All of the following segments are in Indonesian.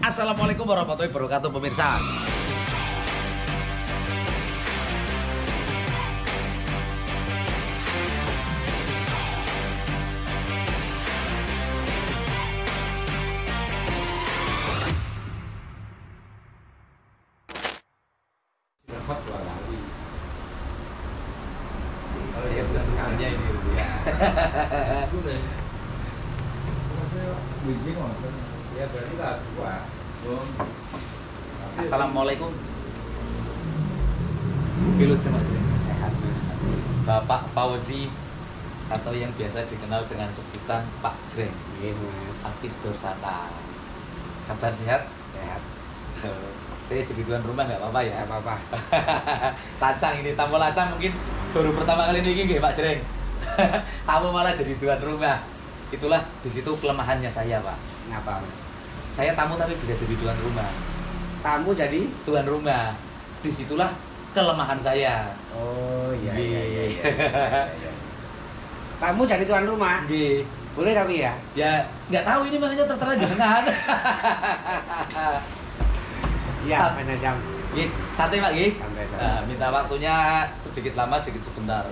Assalamualaikum warahmatullahi wabarakatuh pemirsa. Assalamualaikum. Pilut semua sehat. Bapak Fauzi atau yang biasa dikenal dengan sebutan Pak Jreng. Apis dorsata. Kabar sehat? Sehat. Saya jadi tuan rumah nggak apa-apa ya? Nggak apa-apa. Lacang ini, tamu lacang mungkin baru pertama kali ini nggih Pak Jreng. Kamu malah jadi tuan rumah. Itulah di situ kelemahannya saya, Pak. Ngapa? Saya tamu tapi bisa jadi tuan rumah. Tamu jadi Tuan rumah. Disitulah kelemahan saya. oh iya Nggih. iya. Tamu jadi tuan rumah. Nggih. Boleh tapi ya. Ya nggak tahu ini makanya terserah jenengan. Iya, Sat- mana jam? Nggih, santai Pak nggih. Santai. Minta waktunya sedikit lama, sedikit sebentar.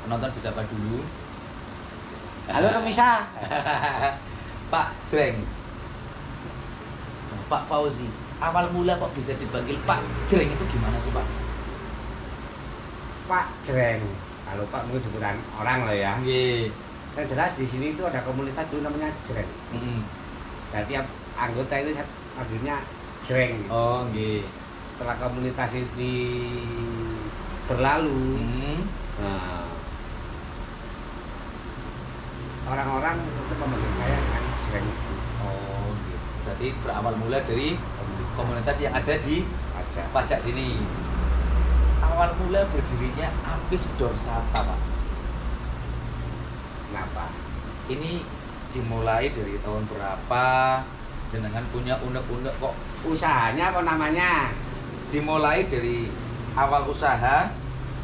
Penonton disapa dulu. Halo pemirsa. Pak Jreng. Pak Fauzi, awal mula kok bisa dipanggil Pak Jreng itu gimana sih Pak? Pak Jreng. Kalau Pak mungkin sebutan orang loh ya. Nggih. Yang jelas di sini itu ada komunitas dulu namanya Jreng. Mm-mm. Dan tiap anggota itu akhirnya Jreng. Oh, nggih. Setelah komunitas ini berlalu, Mm. nah, orang-orang itu memanggil saya dengan Jreng. Oh, gitu. Berarti berawal mula dari komunitas yang ada di Aja. pajak sini. Awal mula berdirinya Apis Dorsata, Pak. Kenapa? Ini dimulai dari tahun berapa? Jenengan punya unek-unek kok. Usahanya apa namanya? Dimulai dari awal usaha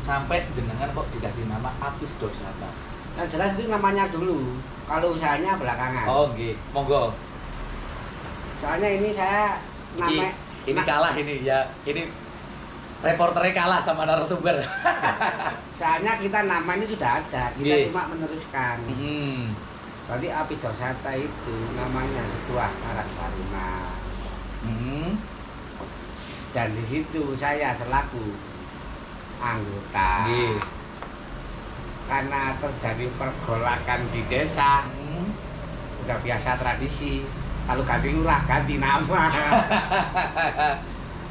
sampai jenengan kok dikasih nama Apis Dorsata. Yang jelas itu namanya dulu. Kalau usahanya belakangan. Oh, nggih. Monggo. Soalnya ini saya nama Ini kalah ini ya. Ini reporternya kalah sama narasumber. soalnya kita nama ini sudah ada, kita Yes. cuma meneruskan. Mm. Berarti Apis Dorsata itu namanya sebuah karang taruna. Mm. Dan di situ saya selaku anggota. Nggih. Karena terjadi pergolakan di desa, Mm. udah biasa tradisi. Kalau ganti lurah ganti nama.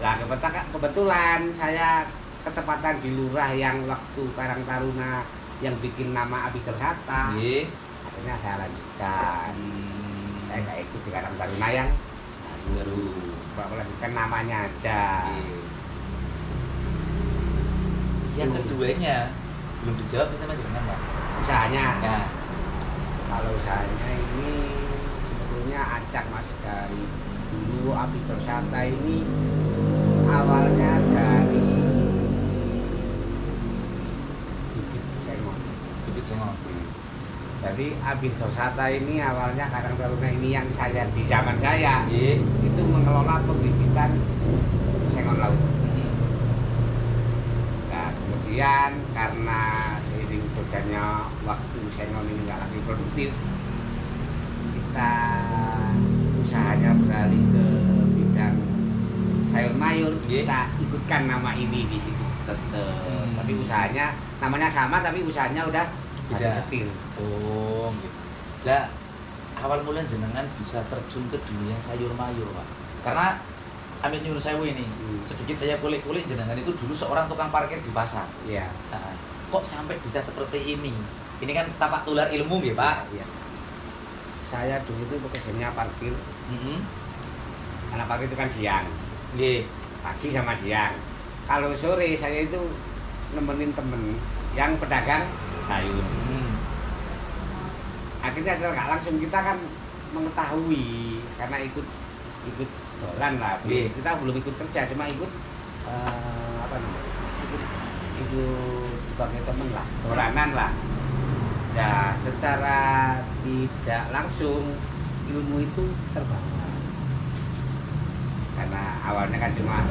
Nah kebetulan saya ketepatan di lurah yang waktu Karang Taruna yang bikin nama Apis Dorsata. Nggih. Akhirnya saya lanjutkan. Saya nggak ikut di Karang Taruna yang baru. Bapak lanjutkan namanya aja. Yang keduanya belum dijawab nih sama jenengan, Pak. Usahanya. Ya. Kalau usahanya ini sebetulnya acak mas dari dulu Apis Dorsata ini awalnya dari bibit sengon. Bibit sengon. Jadi Apis Dorsata ini awalnya Karang Taruna ini yang saya di zaman saya Nggih. itu mengelola pembibitan sengon laut. Mm. Nah kemudian karena seiring berjalannya waktu sengon ini nggak lagi produktif, kita usahanya beralih ke bidang sayur mayur. Nggih. Kita ikutkan nama ini di situ tetap. Tapi usahanya namanya sama tapi usahanya udah Beda. setir. Oh, gitu. Lah, awal mula jenengan bisa terjun ke dunia sayur mayur, Pak. Karena amit nyuruh sewu ini, sedikit saya kulik-kulik jenengan itu dulu seorang tukang parkir di pasar. Iya. Nah, kok sampai bisa seperti ini? Ini kan tapak tular ilmu ya, Pak. Iya. Saya dulu itu bekerjanya parkir. Mm-hmm. Karena parkir itu kan siang, Nggih. pagi sama siang. Kalau sore saya itu nemenin temen yang pedagang sayur. Mm. Akhirnya secara nggak langsung kita kan mengetahui karena ikut dolan lah. Iya. Kita belum ikut kerja, cuma ikut apa namanya? Ikut sebagai temen lah, dolanan lah. Ya secara tidak langsung ilmu itu terbawa. karena awalnya kan cuma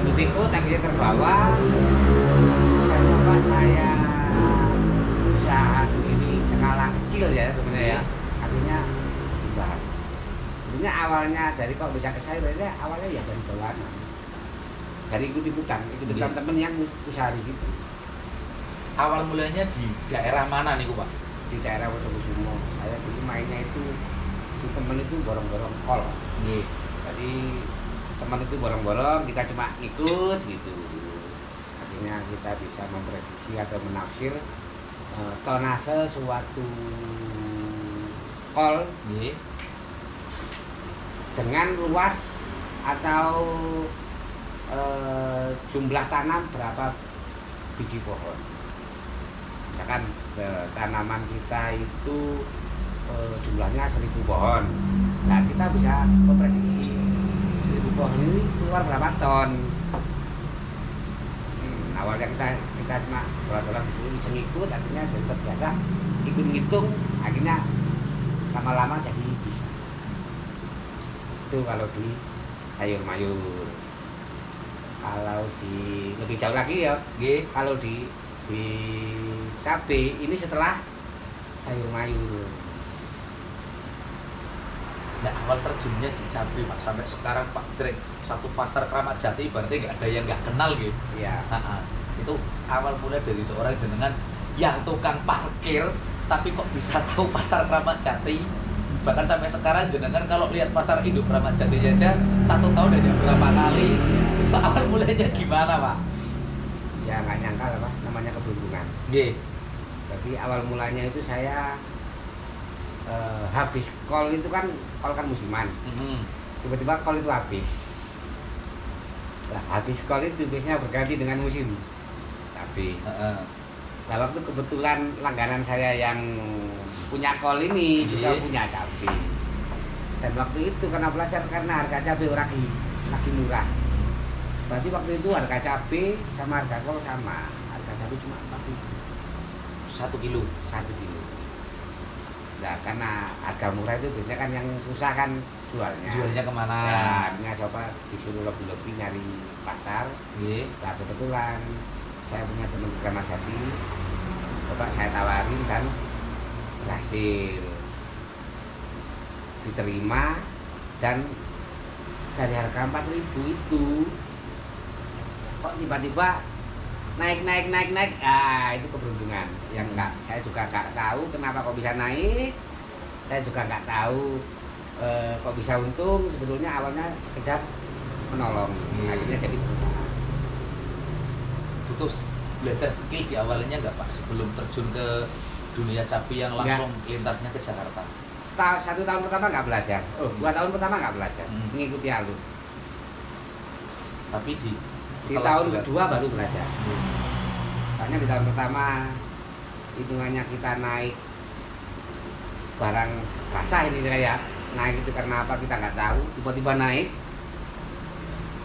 ikut-ikut, akhirnya terbawa. Dan coba saya usaha sendiri skala kecil ya sebenarnya ya, akhirnya berubah. Sebenarnya awalnya dari kok bisa ke saya, awalnya ya dari dolanan, dari ikut-ikutan teman yang usaha di situ. Awal mulanya di daerah mana nih Pak? Di daerah Wonokusumo. Saya dulu mainnya itu di temen itu borong-borong kol. Nggih. Jadi teman itu borong-borong, kita cuma ikut gitu. Akhirnya kita bisa memprediksi atau menafsir tonase suatu kol dengan luas atau jumlah tanam berapa biji pohon. Misalkan tanaman kita itu jumlahnya 1000 pohon. Nah, kita bisa memprediksi 1000 pohon ini keluar berapa ton. Awalnya kita cuma dolar-dolar di sini iseng ikut, akhirnya dari terbiasa ikut ngitung, akhirnya lama-lama jadi bisa. Itu kalau di sayur mayur. Kalau di lebih jauh lagi ya, kalau di cabai ini setelah sayur mayur. Nah, awal terjunnya di cabai Pak, sampai sekarang Pak Jreng satu pasar Kramat Jati berarti nggak ada yang nggak kenal gitu. Iya. Itu awal mulai dari seorang jenengan yang tukang parkir tapi kok bisa tahu pasar Kramat Jati. Bahkan sampai sekarang jenengan kalau lihat pasar induk Kramat Jati aja 1 tahun ada berapa kali. Itu awal mulainya gimana Pak? Ya nggak nyangka lah Pak, namanya keberuntungan. Nggih. Jadi awal mulanya itu saya habis kol itu kan musiman. Tiba-tiba kol itu habis. Nah, habis kol itu biasanya berganti dengan musim cabai. Nah, waktu kebetulan langganan saya yang punya kol ini juga punya cabai. Dan waktu itu karena belajar karena harga cabai lagi murah. Berarti waktu itu harga cabai sama harga kol sama. Harga cabai cuma 4.000. 1 kilo. 1 kilo. Nah, karena harga murah itu biasanya kan yang susah kan jualnya. Jualnya kemana? Ya, akhirnya coba disuruh lebih-lebih nyari pasar. Nah, kebetulan saya punya teman di Kramat Jati. Coba saya tawarin dan berhasil diterima, dan dari harga 4.000 itu kok tiba-tiba naik. Itu keberuntungan yang saya juga nggak tahu kenapa kok bisa naik. Saya juga nggak tahu kok bisa untung. Sebetulnya awalnya sekedar menolong, akhirnya jadi perusahaan. Butuh belajar skill di awalnya nggak Pak sebelum terjun ke dunia cabai yang langsung lintasnya ke Jakarta? 1 tahun pertama nggak belajar. 2 tahun pertama nggak belajar, mengikuti alur. Tapi di tahun kedua baru belajar. Karena di tahun pertama hitungannya kita naik barang basah ini saya naik itu karena apa kita nggak tahu, tiba-tiba naik.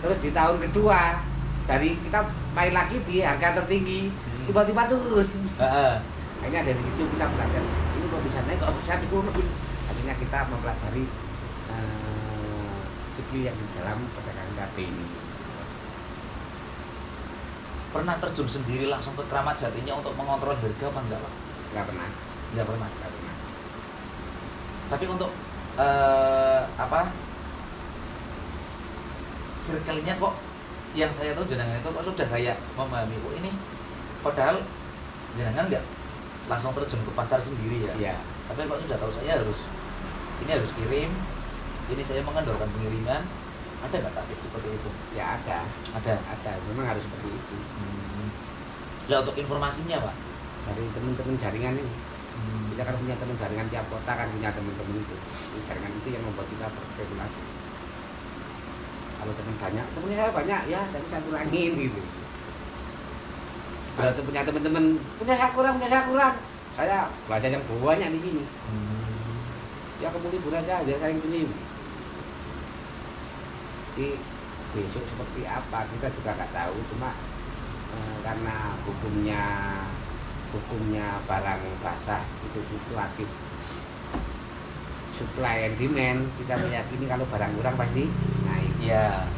Terus di tahun kedua dari kita main lagi di harga tertinggi, tiba-tiba turun. Akhirnya dari situ kita belajar ini kok bisa naik, kok bisa turun. Akhirnya kita mempelajari skill yang di dalam perdagangan cabai ini. Pernah terjun sendiri langsung ke Kramat Jatinya untuk mengontrol harga apa enggak Pak? Nggak pernah. Tapi untuk circle-nya kok yang saya tahu jenengan itu kok sudah kayak memahami kok ini, padahal jenengan nggak langsung terjun ke pasar sendiri ya. Iya. Tapi kok sudah tahu saya harus kirim, ini saya mengendorkan pengiriman. Ada nggak taktik seperti itu? Ya ada. Memang harus seperti itu. Nah, untuk informasinya Pak, dari teman-teman jaringan ini, kita kan punya teman jaringan tiap kota kan punya teman-teman itu. Jaringan itu yang membuat kita berspekulasi. Kalau teman banyak, temennya saya banyak ya, tapi saya kurangin gitu. Kalau punya teman-teman, punya saya kurang, saya belajar yang banyak di sini. Ya kamu libur aja, dia saling punya. Jadi besok seperti apa kita juga nggak tahu, cuma karena hukumnya barang basah itu fluktuatif, supply and demand, kita meyakini kalau barang kurang pasti naik. Iya.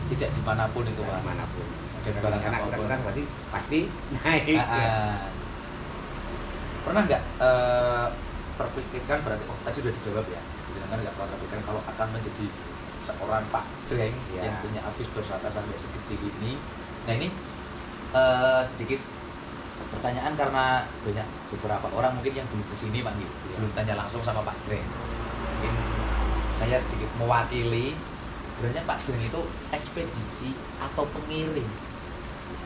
Tidak dimanapun itu Pak. Dimanapun. Dan Barang kalau di sana apapun. kurang berarti pasti naik. Pernah nggak terpikirkan berarti tadi sudah dijawab ya. Jangan nggak pernah terpikirkan kalau akan menjadi seorang Pak Jreng yang punya habis berwisata sampai segede ini. Nah ini sedikit pertanyaan karena banyak beberapa orang mungkin yang belum kesini Pak Gil, belum tanya langsung sama Pak Jreng. Mungkin saya sedikit mewakili. Sebenarnya Pak Jreng itu ekspedisi atau pengirim?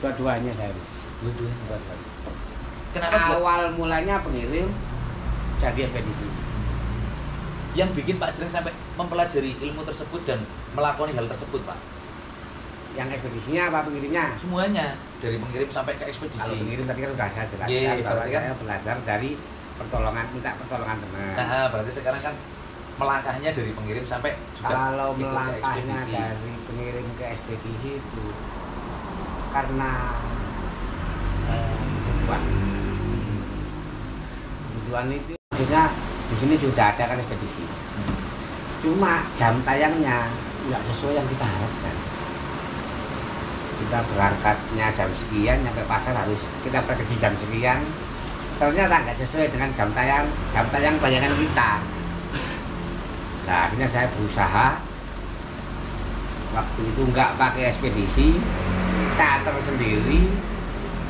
Dua-duanya saya. Dua-duanya. Kenapa? Awal mulanya pengirim, jadi ekspedisi. Yang bikin Pak Jreng sampai mempelajari ilmu tersebut dan melakoni hal tersebut Pak? Yang ekspedisinya apa pengirimnya? Semuanya, dari pengirim sampai ke ekspedisi. Kalau pengirim tadi kan sudah saya jelaskan bahwa saya belajar dari minta pertolongan teman. Nah, berarti sekarang kan melangkahnya dari pengirim sampai juga kalau ikut ke melangkahnya ekspedisi. dari pengirim ke ekspedisi itu karena kebutuhan itu maksudnya di sini sudah ada kan ekspedisi. Cuma jam tayangnya nggak sesuai yang kita harapkan. Kita berangkatnya jam sekian, sampai pasar harus kita pergi jam sekian. Ternyata nggak sesuai dengan jam tayang bayangan kita. Nah akhirnya saya berusaha waktu itu nggak pakai ekspedisi, charter sendiri,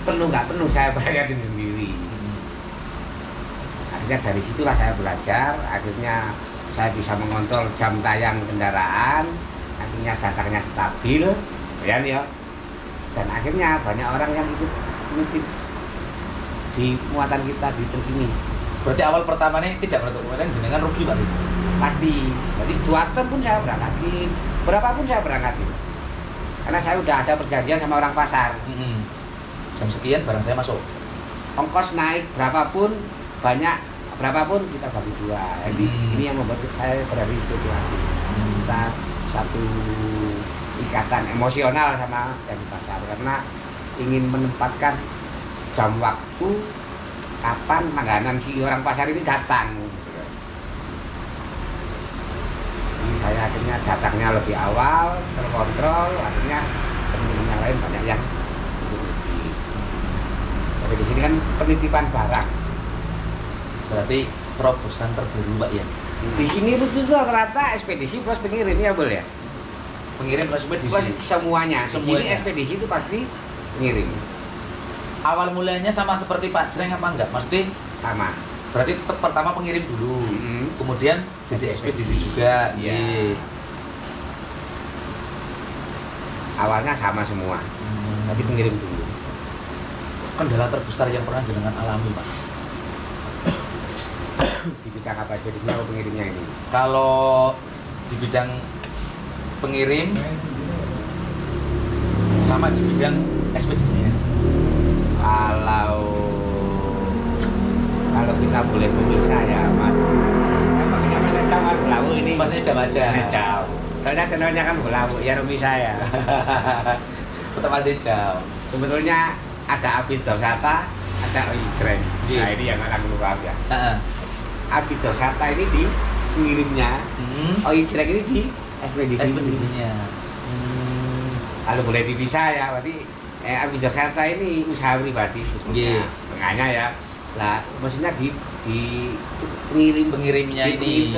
penuh nggak penuh saya bayarin sendiri. Akhirnya dari situlah saya belajar, akhirnya saya bisa mengontrol jam tayang kendaraan, akhirnya datangnya stabil, ya. Dan akhirnya banyak orang yang ikut nitip di muatan kita di truk ini. Berarti awal pertamanya tidak berarti kemudian jenengan rugi Pak? Pasti. Jadi 2 ton pun saya berangkatin, berapapun saya berangkatin. Karena saya udah ada perjanjian sama orang pasar. Jam sekian barang saya masuk. Ongkos naik berapapun, banyak berapapun kita bagi 2. Jadi ini yang membuat saya berada di situasi. Kita satu ikatan emosional sama dari pasar karena ingin menempatkan jam waktu kapan langganan si orang pasar ini datang. Jadi saya akhirnya datangnya lebih awal, terkontrol, akhirnya teman-teman yang lain banyak yang lebih. Tapi di sini kan penitipan barang. Berarti terobosan terbaru Pak ya? Di sini betul rata ekspedisi plus pengirim ya boleh ya? Pengirim plus ekspedisi? Semuanya. Di sini ekspedisi itu pasti pengirim. Awal mulanya sama seperti Pak Jreng apa enggak? Maksudnya sama. Berarti tetap pertama pengirim dulu, kemudian jadi ekspedisi juga. Iya. Awalnya sama semua, tapi pengirim dulu. Kendala terbesar yang pernah jenengan alami Pak? Di bidang apa ekspedisinya atau pengirimnya ini? Kalau di bidang pengirim sama di bidang ekspedisinya. Kalau kita boleh memisah ya Mas, makanya jam belawu ini. Maksudnya jam aja. Jam. Soalnya channelnya kan belawu ya Rumi saya. Tetap aja jam. Sebetulnya ada Abidosata, ada Jreng. Nah ini yang akan lupa ya. Abidosata ini di pengirimnya, Jreng ini di ekspedisinya. Kalau boleh dipisah ya, berarti Abidosata ini usaha pribadi setengahnya ya. Lah maksudnya di pengirimnya ini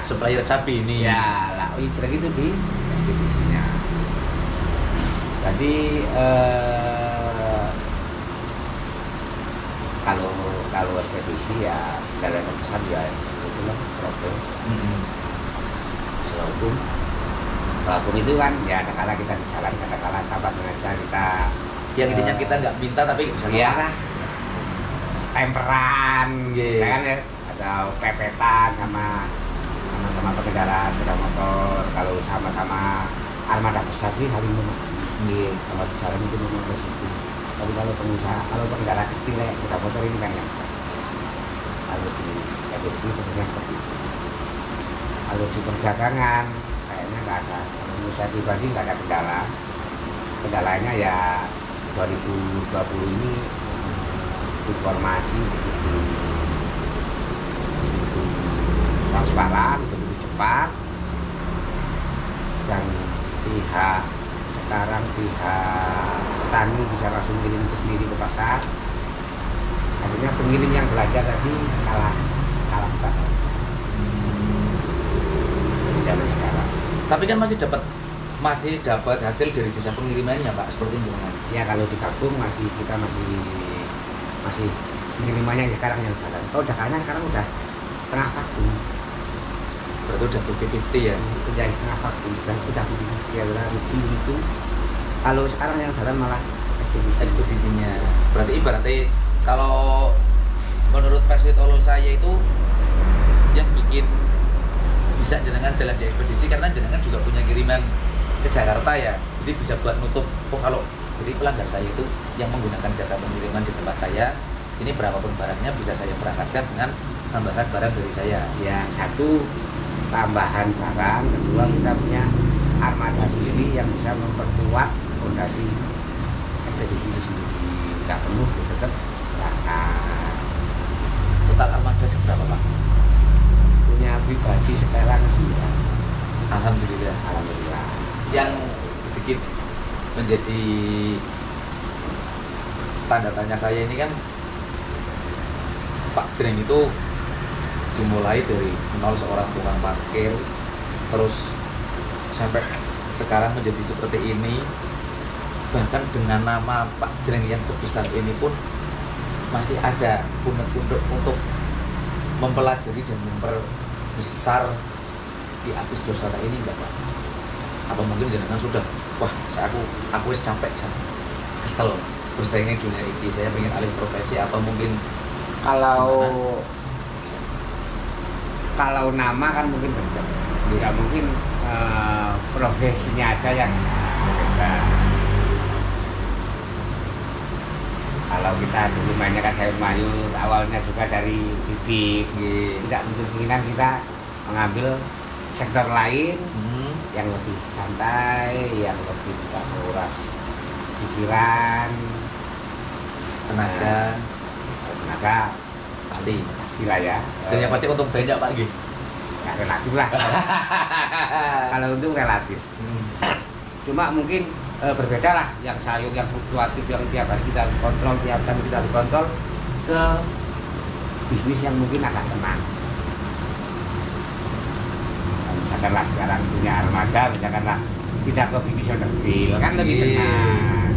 supplier cabai ini ya lah Jreng itu di ekspedisinya. Jadi kalau ekspedisi ya dalam pesan ya itu lah problem. Walaupun itu kan ya kadang-kadang kita di jalan, kadang-kadang tanpa sengaja kita yang intinya kita nggak minta tapi bisa ya temperan ya kan ya, atau pepetan sama pengendara sepeda motor. Kalau sama armada besar sih saling memaklumi, kalau di jalan itu memang resiko. Tapi kalau pengendara kecil ya sepeda motor ini kan ya, kalau di ekspedisi tentunya seperti itu. Kalau di perdagangan kayaknya nggak ada. Kalau menurut saya pribadi nggak ada kendala. Kendalanya ya 2020 ini informasi begitu transparan, begitu cepat, sekarang pihak petani bisa langsung kirim ke sendiri ke pasar. Akhirnya pengirim yang belanja tadi kalah start. Zaman sekarang. Tapi kan masih dapat hasil dari jasa pengirimannya Pak, seperti itu kan? Ya kalau digabung kita masih pengirimannya sekarang yang jalan. Kalau dagangannya sekarang udah setengah vakum. Berarti udah 50-50 ya? Udah setengah vakum, sudah ya rugi itu. Kalau sekarang yang jalan malah ekspedisinya. Berarti ibaratnya kalau menurut versi tolol saya itu yang bikin bisa jenengan jalan di ekspedisi karena jenengan juga punya kiriman ke Jakarta ya, jadi bisa buat nutup. Kalau jadi pelanggan saya itu yang menggunakan jasa pengiriman di tempat saya, ini berapapun barangnya bisa saya berangkatkan dengan tambahan barang dari saya. Ya, satu tambahan barang, kedua kita punya armada sendiri yang bisa memperkuat fondasi ekspedisi itu sendiri. Tidak penuh tetap berangkat. Total armada ada berapa Pak? Punya pribadi sekarang 9. Alhamdulillah. Yang sedikit menjadi tanda tanya saya ini kan, Pak Jreng itu dimulai dari nol seorang tukang parkir, terus sampai sekarang menjadi seperti ini, bahkan dengan nama Pak Jreng yang sebesar ini pun masih ada unek-unek untuk mempelajari dan memperbesar di Apis Dorsata ini enggak Pak? Apa mungkin jenengan sudah, wah aku wis capek kesel bersaing di dunia ini, saya pengen alih profesi, atau mungkin kalau nama kan mungkin betul, ya mungkin profesinya aja yang berbeda. Kalau kita dulu mainnya kan sayur mayur, awalnya juga dari bibit, tidak kemungkinan kita mengambil sektor lain yang lebih santai, yang lebih tidak menguras pikiran, tenaga pastilah ya. Dan yang pasti untung banyak Pak gitu. Ya relatif lah. Kalau untung relatif. Cuma mungkin berbeda lah, yang sayur yang fluktuatif yang tiap hari kita harus kontrol, tiap hari kita harus kontrol, ke bisnis yang mungkin agak tenang. Misalkanlah sekarang punya armada, misalkanlah tidak ke bisnis yang kecil kan lebih tenang.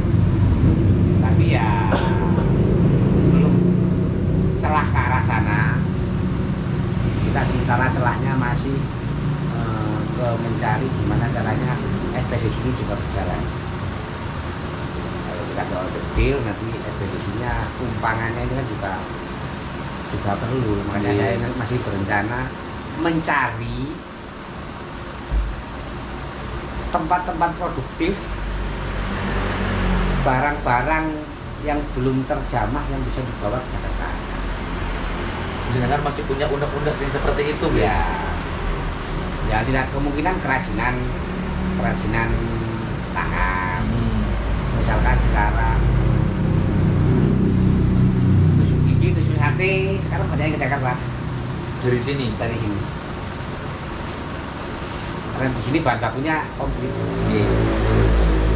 Tapi ya belum celah ke arah sana. Kita sementara celahnya masih ke mencari gimana caranya ekspedisi ini juga berjalan. Kalau kita ke detail nanti ekspedisinya, tumpangannya ini kan juga perlu. Makanya saya masih berencana mencari tempat-tempat produktif, barang-barang yang belum terjamah yang bisa dibawa ke Jakarta. Jenengan masih punya undang-undang yang seperti itu ya? Ya tidak kemungkinan kerajinan tangan. Misalkan sekarang tusuk gigi, tusuk sate, sekarang banyak ke Jakarta. Dari sini. Karena di sini bahan bakunya komplit. Di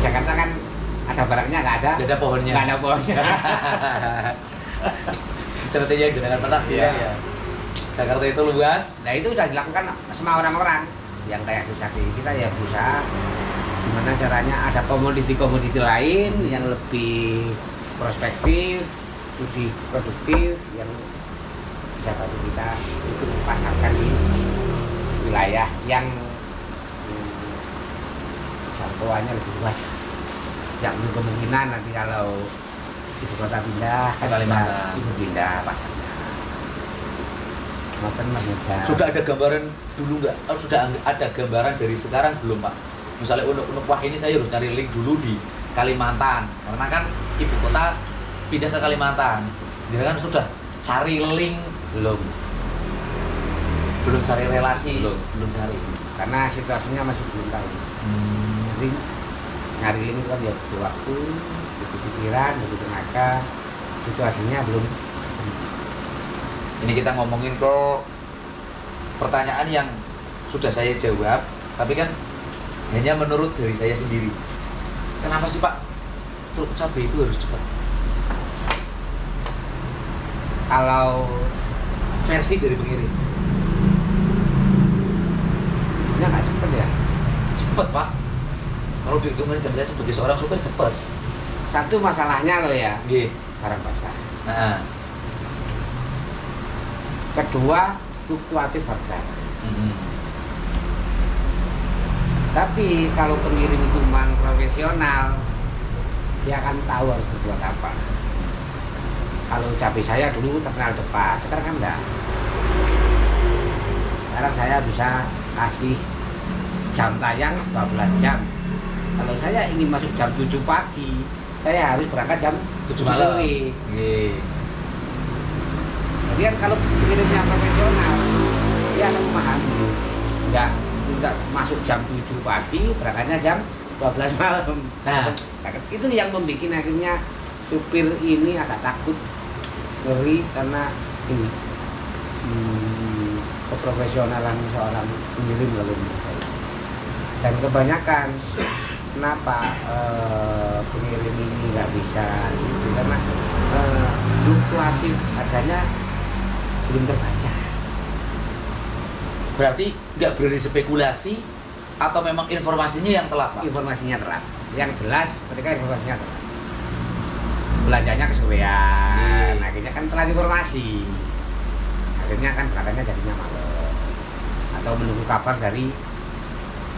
Jakarta kan ada barangnya nggak ada. Nggak ada pohonnya. Seperti yang jenengan pernah bilang ya. Jakarta itu luas. Nah itu sudah dilakukan sama orang-orang yang kayak Trisakti. Kita ya berusaha gimana caranya ada komoditi lain yang lebih prospektif, lebih produktif, yang bisa bantu kita untuk pasarkan di wilayah yang jangkauannya lebih luas. Yang kemungkinan nanti kalau ibu kota pindah ke Kalimantan, ibu pindah pasarnya. Sudah ada gambaran dulu nggak? Sudah ada gambaran dari sekarang belum Pak? Misalnya unek-unek, wah ini saya harus cari link dulu di Kalimantan, karena kan ibu kota pindah ke Kalimantan. Jadi kan sudah cari link belum cari relasi, belum cari, karena situasinya masih belum tahu. Jadi nyari link kan ya butuh waktu, butuh pikiran, butuh tenaga, situasinya belum. Ini kita ngomongin ke pertanyaan yang sudah saya jawab, tapi kan hanya menurut dari saya sendiri. Kenapa sih Pak truk cabai itu harus cepat? Kalau Versi dari pengirim. sebenarnya nggak cepet ya. Cepet Pak. Kalau dihitungin jam saya sebagai seorang supir cepet. Satu masalahnya loh ya, Nggih. barang basah. Nah. Kedua, fluktuatif harga. Mm-hmm. Tapi kalau pengirim itu memang profesional, dia akan tahu harus berbuat apa. Kalau cabai saya dulu terkenal cepat, sekarang kan enggak. Sekarang saya bisa kasih jam tayang 12 jam. Kalau saya ingin masuk jam 7 pagi, saya harus berangkat jam 7 malam. sore. Nggih. Jadi kan kalau pengirimnya profesional, dia akan memahami. Enggak masuk jam 7 pagi, berangkatnya jam 12 malam. Nah, Itu yang membuat akhirnya supir ini agak takut, ngeri karena ini keprofesionalan seorang pengirim lalu menurut saya. Dan kebanyakan kenapa pengirim ini nggak bisa gitu, karena fluktuatif harganya belum terbaca. berarti nggak berani spekulasi atau memang informasinya yang telat Pak? Informasinya telat. Yang jelas ketika informasinya telat, belanjanya kesesuaian, akhirnya kan telat informasi, akhirnya kan berangkatnya jadinya malam atau menunggu kabar dari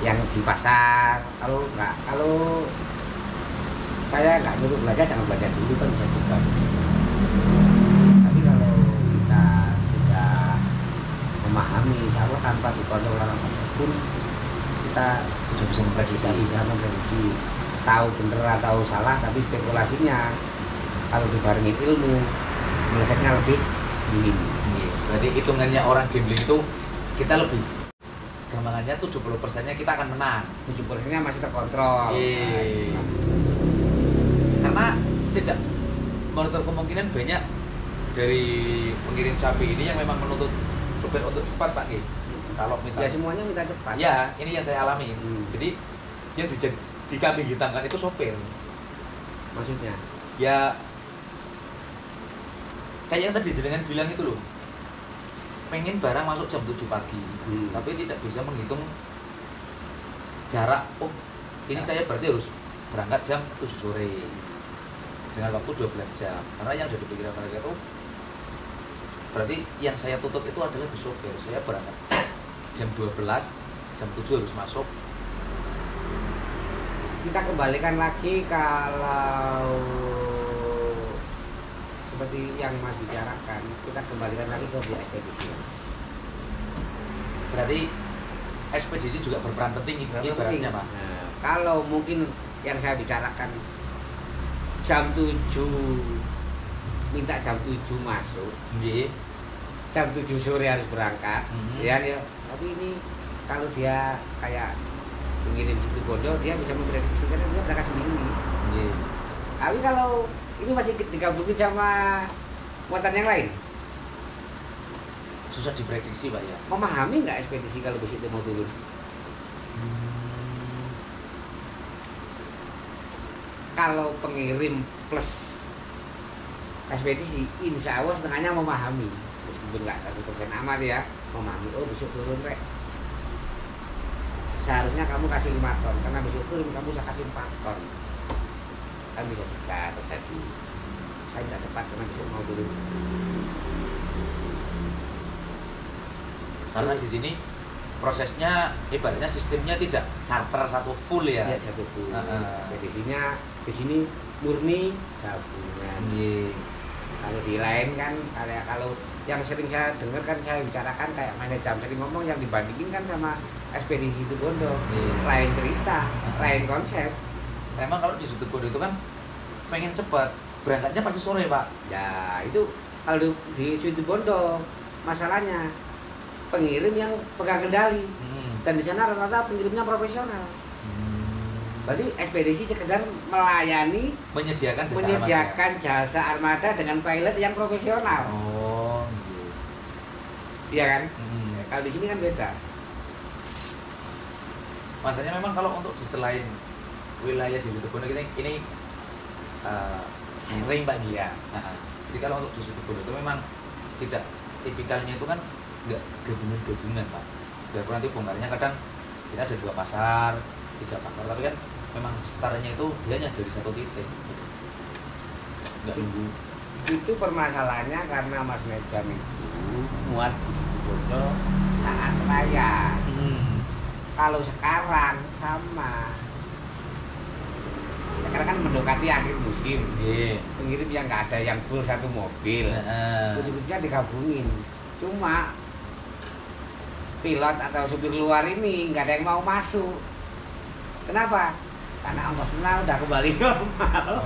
yang di pasar. Kalau saya nggak nyuruh belanja, jangan belanja dulu kan bisa juga. Tapi kalau kita sudah memahami, insya Allah tanpa dikontrol orang pun kita Sudah bisa memprediksi, tahu bener atau salah, tapi spekulasinya kalau dibarengi ilmu menyelesaikannya lebih minim. Berarti hitungannya orang gambling itu kita lebih gampangannya 70%-nya kita akan menang. 70%-nya masih terkontrol. Karena tidak menutup kemungkinan banyak dari pengirim cabai ini yang memang menuntut supir untuk cepat Pak. Kalau Ya misalnya semuanya minta cepat. ya, ini yang saya alami. Jadi yang dikambing hitamkan itu sopir. Maksudnya Ya kayak yang tadi dengan bilang itu loh, pengen barang masuk jam 7 pagi, tapi tidak bisa menghitung jarak. Oh, ini saya berarti harus berangkat jam 7 sore dengan waktu 12 jam. Karena yang ada di pikiran mereka itu berarti yang saya tuntut itu adalah di sopir. Saya berangkat jam 12, jam 7 harus masuk. kita kembalikan lagi, kalau seperti yang Mas bicarakan, kita kembalikan lagi ke biaya ekspedisi. Berarti ekspedisi juga berperan penting ibaratnya Pak. Nah, kalau mungkin yang saya bicarakan jam 7, minta jam 7 masuk, jam 7 sore harus berangkat, ya. Tapi ini kalau dia kayak pengirim situ bodoh, dia bisa memprediksi karena dia berangkat seminggu. Tapi kalau ini masih digabungin sama muatan yang lain, susah diprediksi Pak ya. memahami nggak ekspedisi kalau bus itu mau turun? Kalau pengirim plus ekspedisi, insya Allah setengahnya memahami, meskipun nggak 100% amat ya, memahami. Oh besok turun rek, seharusnya kamu kasih 5 ton, karena besok turun kamu bisa kasih 4 ton, kan bisa juga terjadi. Saya tidak cepat karena besok mau turun. Karena di sini prosesnya ibaratnya sistemnya tidak charter satu full ya. Ya satu full. Ekspedisinya di sini murni gabungan. Kalau di lain kan, kalau yang sering saya dengar kan, saya bicarakan kayak manajer sering ngomong, yang dibandingin kan sama ekspedisi itu Bondo, lain cerita, lain konsep. Memang kalau di situ Bondo itu kan pengen cepat, berangkatnya pasti sore Pak. Ya itu kalau di situ Bondo masalahnya pengirim yang pegang kendali, dan di sana rata-rata pengirimnya profesional. Berarti ekspedisi sekedar melayani, menyediakan jasa armada dengan pilot yang profesional. Oh, iya kan? Kalau di sini kan beda. Masanya memang kalau untuk di selain wilayah di Situbondo ini sering Pak Gi. Iya. Nah, jadi kalau untuk di Situbondo itu memang tidak tipikalnya itu kan nggak gabungan Pak. Biarpun nanti bongkarnya kadang kita ada 2 pasar, 3 pasar, tapi kan memang startnya itu dia hanya dari satu titik. Nggak nunggu. Itu permasalahannya karena Mas Mejam itu muat di Situbondo saat raya. Kalau sekarang sama. Sekarang kan mendekati akhir musim. Pengirim yang nggak ada yang full satu mobil. Ujung-ujungnya digabungin. Cuma pilot atau supir luar ini nggak ada yang mau masuk. Kenapa? Karena ongkosnya udah kembali normal.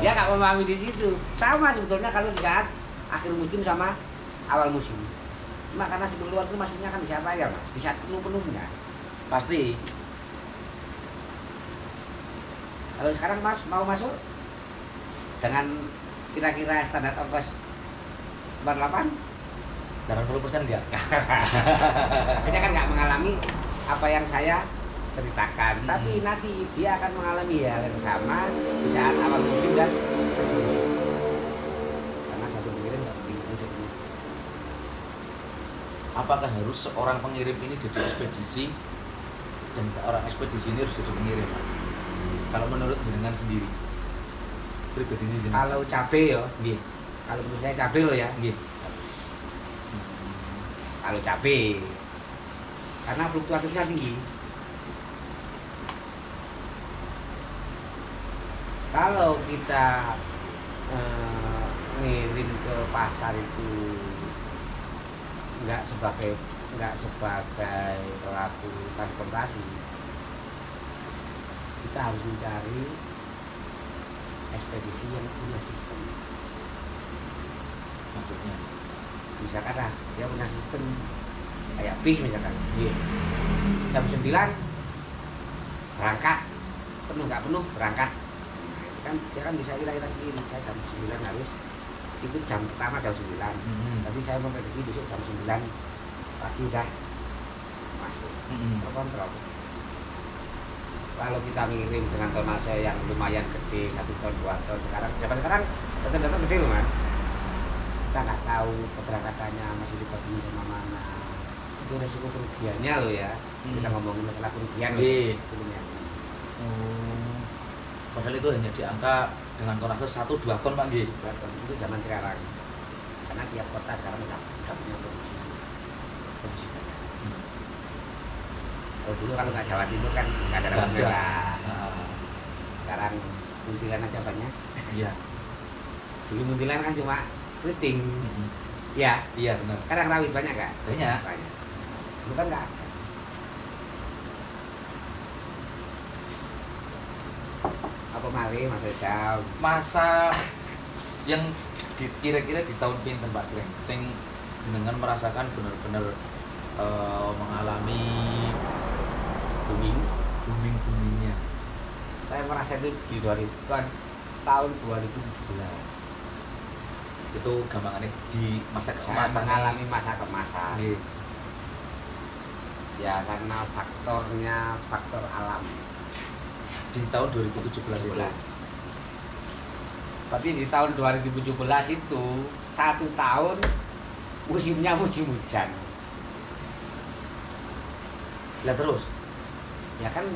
Dia nggak memahami di situ. Sama sebetulnya kalau di saat akhir musim sama awal musim. Cuma karena supir luar itu masuknya kan di saat raya Mas, di saat penuh-penuhnya. Pasti. Kalau sekarang Mas mau masuk dengan kira-kira standar ongkos 48? 80% enggak? Dia kan nggak mengalami apa yang saya ceritakan, tapi nanti dia akan mengalami hal yang sama di saat awal musim dan karena satu pengirim nggak penting untuk ini. Apakah harus seorang pengirim ini jadi ekspedisi dan seorang ekspedisi ini harus jadi pengirim? Kalau menurut jenengan sendiri, pribadi ini jenengan. Kalau cabai ya, Nggih. kalau menurut saya cabai loh ya. Nggih. Kalau cabai, karena fluktuatifnya tinggi. Kalau kita ngirim ke pasar itu nggak sebagai pelaku transportasi, kita harus mencari ekspedisi yang punya sistem. Maksudnya Misalkan dia punya sistem kayak bis misalkan. Jam 9 berangkat, penuh nggak penuh berangkat. Nah, itu kan dia kan bisa kira-kira sendiri. Saya jam 9 harus itu jam pertama jam 9. Tapi saya memprediksi besok jam 9 pagi udah masuk. Terkontrol. Kalau kita ngirim dengan tonase yang lumayan gede, 1 ton, 2 ton, sekarang data gede loh Mas. Kita nggak tahu keberangkatannya masih dibagi sama mana. Itu resiko kerugiannya loh ya. Kita ngomongin masalah kerugian loh. Padahal itu hanya di angka dengan tonase 1-2 ton Pak Nggih. 2 ton itu zaman sekarang. Karena tiap kota sekarang udah punya produksi banyak. Kalau dulu kalau nggak Jawa Timur kan nggak ada lampu merah. Sekarang muntilan aja banyak. Iya. Dulu muntilan kan cuma keriting. Ya, Iya benar. sekarang rawit banyak nggak? Banyak. Dulu kan nggak ada. Apa mari Mas Ejam? Masa yang kira-kira di tahun pinten Pak Jreng sing jenengan merasakan benar-benar mengalami boomingnya. Saya merasa itu di tahun 2017. Itu gampangannya di masa Saya keemasan. mengalami masa kemasan. Nggih. Ya karena faktor alam. Di tahun 2017 itu. Tapi di tahun 2017 itu 1 tahun musimnya musim hujan. Lah terus. Ya kan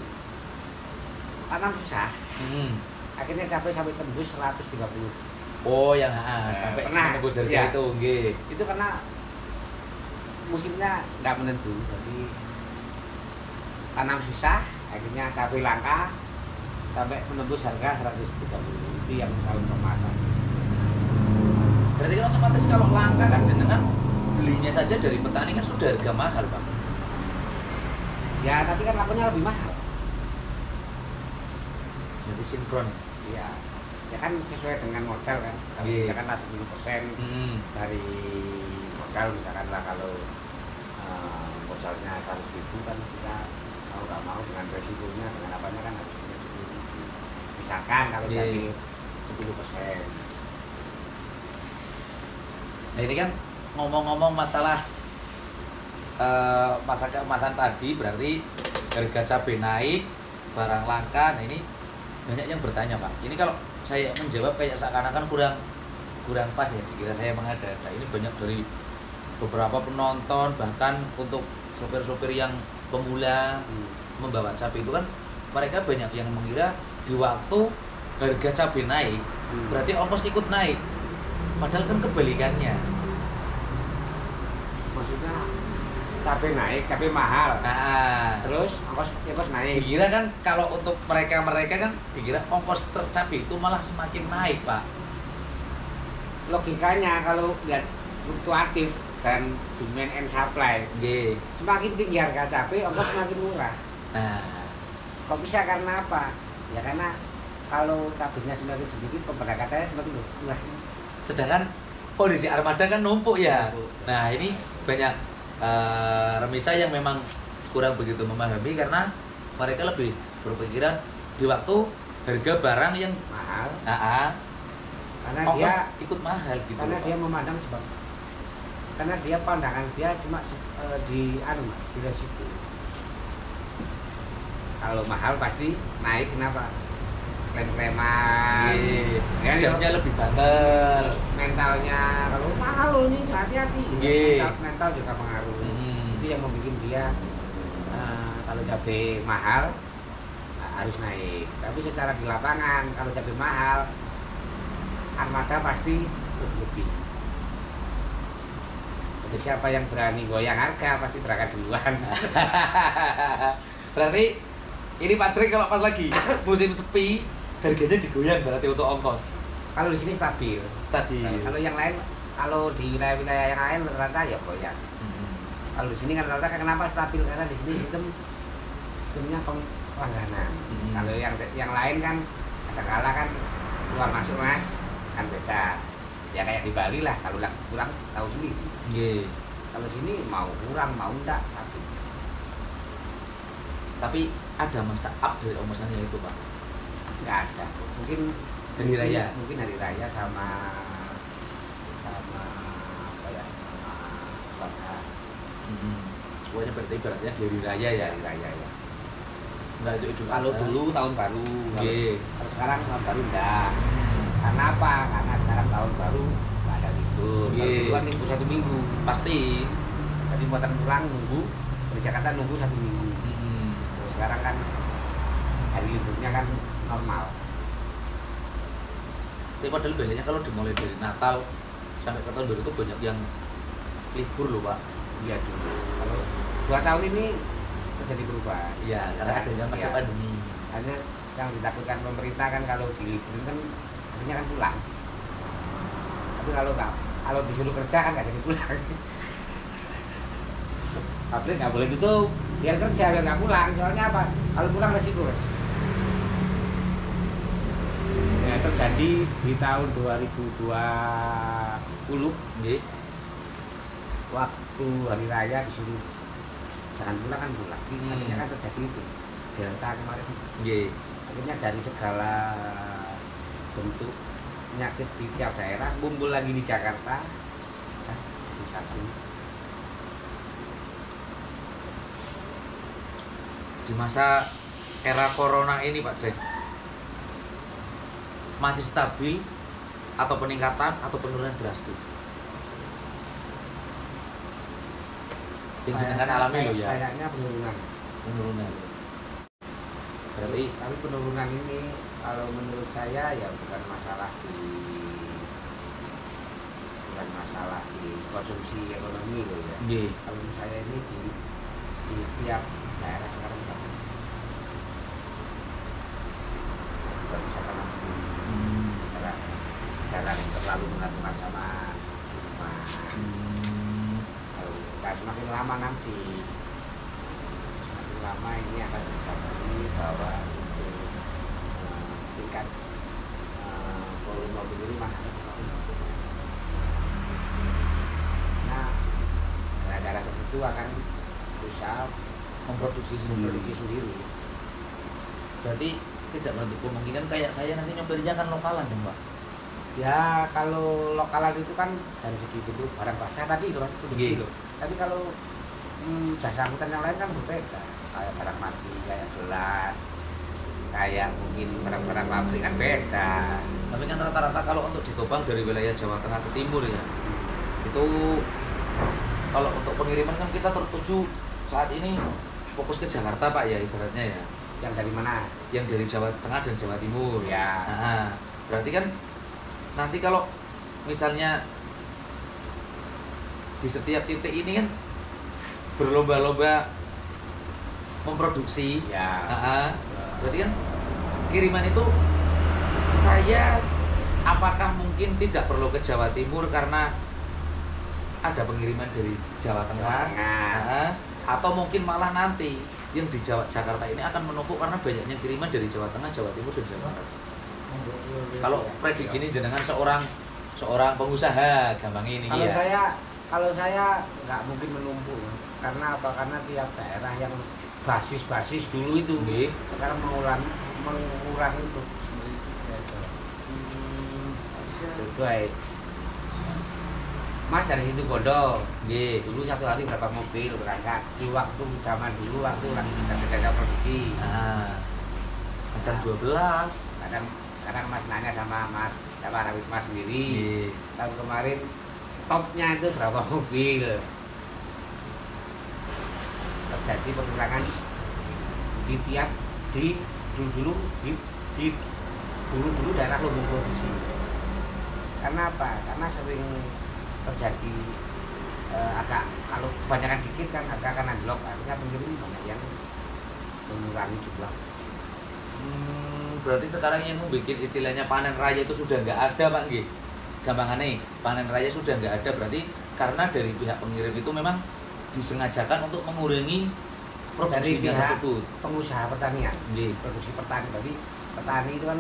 tanam susah. Akhirnya sampai tembus 130. Oh yang sampai pernah menembus harga ya. itu nggih. Itu karena musimnya nggak menentu, jadi tanam susah, akhirnya cabai langka sampai menembus harga 130. Itu yang tahun kemasan. Berarti kan otomatis kalau langka kan jenengan belinya saja dari petani kan sudah harga mahal Pak. Ya tapi kan lakunya lebih mahal. Jadi sinkron. Ya, ya kan sesuai dengan modal kan. Kalau misalkanlah 10% dari modal, misalkanlah kalau modalnya 100.000 kan kita mau nggak mau dengan resikonya dengan apanya kan harus punya 10.000. Misalkan kalau jadi 10%. Nah ini kan ngomong-ngomong masalah masa keemasan tadi berarti harga cabai naik, barang langka. Nah ini banyak yang bertanya Pak. Ini kalau saya menjawab kayak seakan-akan kurang pas ya, dikira saya mengada-ada. Ini banyak dari beberapa penonton, bahkan untuk sopir-sopir yang pemula membawa cabai itu kan mereka banyak yang mengira di waktu harga cabai naik berarti ongkos ikut naik, padahal kan kebalikannya. Maksudnya cabai naik, cabai mahal. Nah, Terus ongkos naik. dikira kan kalau untuk mereka kan dikira ongkos tercapai itu malah semakin naik Pak. Logikanya kalau lihat fluktuatif dan demand and supply, semakin tinggi harga cabai, ongkos semakin murah. Nah, Kok bisa? Karena apa? Ya karena kalau cabainya semakin sedikit, pemberangkatannya semakin murah. sedangkan kondisi armada kan numpuk ya. Nah ini banyak remisa yang memang kurang begitu memahami karena mereka lebih berpikiran di waktu harga barang yang Mahal. Karena Karena dia ikut mahal gitu. karena dia memandang karena dia pandangan dia cuma di resiko. Kalau mahal pasti naik, kenapa? Klaim-klaiman. Kan jamnya lebih banter. Terus mentalnya kalau mahal loh ini hati-hati. Mental juga pengaruh. Itu yang membuat dia kalau cabai mahal harus naik. Tapi secara di lapangan kalau cabai mahal armada pasti lebih. Jadi siapa yang berani goyang harga pasti berangkat duluan. Berarti ini Pak Tri kalau pas lagi musim sepi harganya digoyang berarti untuk ongkos. Kalau di sini stabil. Kalau yang lain, kalau di wilayah-wilayah yang lain rata-rata ya goyang. Kalau di sini kan rata-rata kenapa stabil? Karena di sini sistemnya pelangganan. Kalau yang lain kan kadang-kala kan keluar masuk Mas kan beda. Ya kayak di Bali lah, kalau kurang tahu sendiri. Kalau sini mau kurang mau enggak stabil. Tapi ada masa up dari ongkosannya itu Pak? Nggak ada. Mungkin hari raya. Mungkin hari raya sama apa ya? Sama Lebaran. Pokoknya berarti ibaratnya di hari raya ya. Hari raya ya. Enggak itu Kalau dulu tahun baru. Kalau sekarang tahun baru enggak. Karena apa? Karena sekarang tahun baru nggak ada libur. Kalau dulu kan libur 1 minggu. Pasti. Jadi muatan pulang nunggu dari Jakarta nunggu 1 minggu. Sekarang kan hari liburnya kan normal. Tapi padahal biasanya kalau dimulai dari Natal sampai ke tahun baru itu banyak yang libur loh Pak. Iya dulu. Kalau 2 tahun ini terjadi perubahan. Iya, karena adanya masa pandemi. Hanya yang ditakutkan pemerintah kan kalau diliburin kan akhirnya kan pulang. Tapi kalau disuruh kerja kan nggak jadi pulang. Pabrik nggak boleh tutup, biar kerja biar nggak pulang. Soalnya apa? Kalau pulang resiko. Ya, terjadi di tahun 2020. Waktu hari raya disuruh jangan pulang kan pulang. Akhirnya kan terjadi itu Delta kemarin. Akhirnya dari segala bentuk penyakit di tiap daerah kumpul lagi di Jakarta. Di satu. Di masa era corona ini Pak Jrek masih stabil atau peningkatan atau penurunan drastis? Yang jenengan alami loh ya. Kayaknya penurunan. Berarti Tapi penurunan ini kalau menurut saya ya bukan masalah di konsumsi ekonomi loh ya. Kalau menurut saya ini di tiap daerah sekarang nggak bisa tanam sendiri. Jangan terlalu menggantungkan sama kalau semakin lama nanti ini akan terjadi bahwa tingkat volume mobil ini mahal. Nah, daerah-daerah tertentu akan berusaha memproduksi sendiri. Berarti tidak menutup kemungkinan kayak saya nanti nyopirnya kan lokalan dong Pak? Ya kalau lokalan itu kan dari segi bentuk barang basah tadi loh, produksi loh. Tapi kalau jasa angkutan yang lain kan berbeda, kayak barang mati, kayak gelas, kayak mungkin barang-barang pabrik kan beda. Tapi kan rata-rata kalau untuk ditopang dari wilayah Jawa Tengah ke timur ya, itu kalau untuk pengiriman kan kita tertuju saat ini fokus ke Jakarta Pak ya ibaratnya ya. Yang dari mana? Yang dari Jawa Tengah dan Jawa Timur. Ya. Nah, berarti kan nanti kalau misalnya di setiap titik ini kan berlomba-lomba memproduksi. Ya. Berarti kan kiriman itu saya apakah mungkin tidak perlu ke Jawa Timur karena ada pengiriman dari Jawa Tengah, atau mungkin malah nanti yang di Jakarta ini akan menumpuk karena banyaknya kiriman dari Jawa Tengah, Jawa Timur dan Jawa Barat. Kalau prediksi ini jenengan seorang pengusaha gampang ini ya. Kalau saya nggak mungkin menumpuk, karena apa? Karena tiap daerah yang basis dulu itu sekarang mengurangi itu. Baik. Mas dari situ Bondo, dulu satu hari berapa mobil berangkat? Di waktu zaman dulu waktu lagi kita produksi. Kadang 12. Kadang sekarang Mas nanya sama Rawit Mas sendiri. Tahun kemarin topnya itu berapa mobil? Terjadi pengurangan di dulu daerah lumbung produksi. Karena apa? Karena sering terjadi agak kalau kebanyakan dikit kan agak akan anjlok, artinya pengirim banyak yang mengurangi jumlah. Berarti sekarang yang membuat istilahnya panen raya itu sudah nggak ada Pak Nggih. Gampangannya panen raya sudah nggak ada, berarti karena dari pihak pengirim itu memang disengajakan untuk mengurangi produksi tersebut. Pengusaha pertanian, produksi pertanian, tapi petani itu kan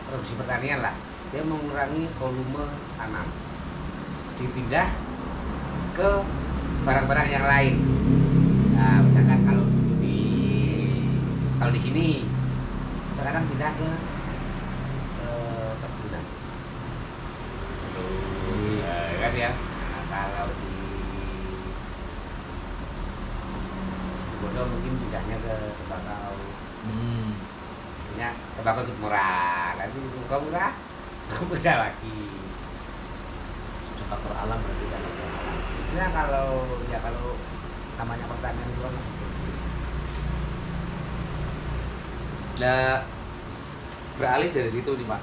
produksi pertanian lah, dia mengurangi volume tanam, dipindah ke barang-barang yang lain. Nah, misalkan kalau di sini sekarang pindah ke perkebunan, kan ya. Nah, kalau di Bodoh mungkin pindahnya ke tembakau. Tembakau itu murah, nanti murah, beda lagi. Sudah faktor alam berarti kan. Sebenarnya kalau namanya pertanian itu kan Nah, beralih dari situ nih Pak.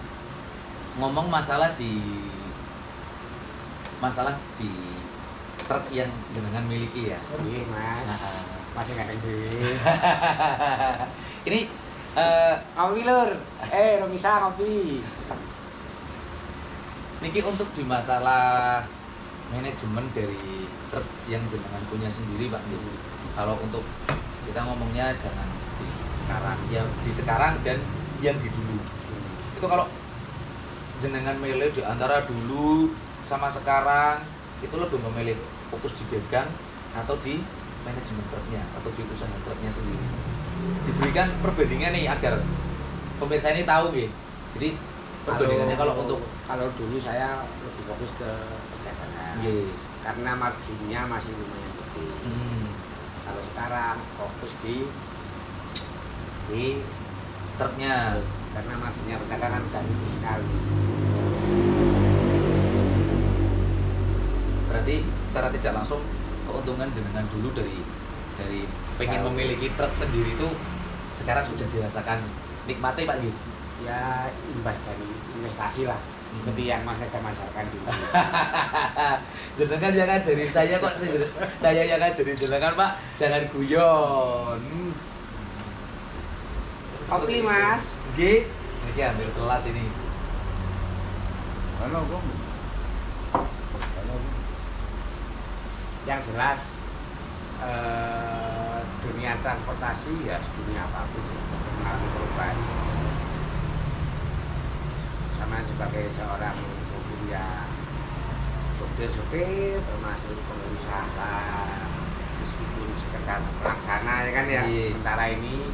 Ngomong masalah di truk yang jenengan miliki ya. Iya Mas. Masih nggak ada duit. Ini kopi lur. Romisa kopi. Niki untuk di masalah manajemen dari truk yang jenengan punya sendiri Pak. Kalau untuk kita ngomongnya jangan di sekarang, ya di sekarang dan yang di dulu. Itu kalau jenengan milih di antara dulu sama sekarang, itu lebih memilih fokus di dagang atau di manajemen truknya atau di usaha truknya sendiri. Diberikan perbandingan nih agar pemirsa ini tahu gitu. Jadi perbandingannya kalau dulu saya lebih fokus ke perdagangan, karena marginnya masih lumayan gede. Kalau sekarang fokus di truknya, karena marginnya perdagangan udah tinggi sekali. Berarti secara tidak langsung keuntungan jenengan dulu dari pengen memiliki truk sendiri itu sekarang sudah dirasakan nikmatnya Pak Yu. Ya imbas dari investasi lah, seperti yang Mas Reza majarkan dulu. Jenengan yang ngajari saya kok, saya yang ngajari jenengan Pak, jangan guyon. Kopi Mas. Nggih, niki ambil kelas ini. Halo, Bang. Yang jelas dunia transportasi ya dunia apapun mengalami perubahan. Sama sebagai seorang mungkin ya sopir termasuk pengusaha meskipun sekedar pelaksana ya kan ya. Sementara ini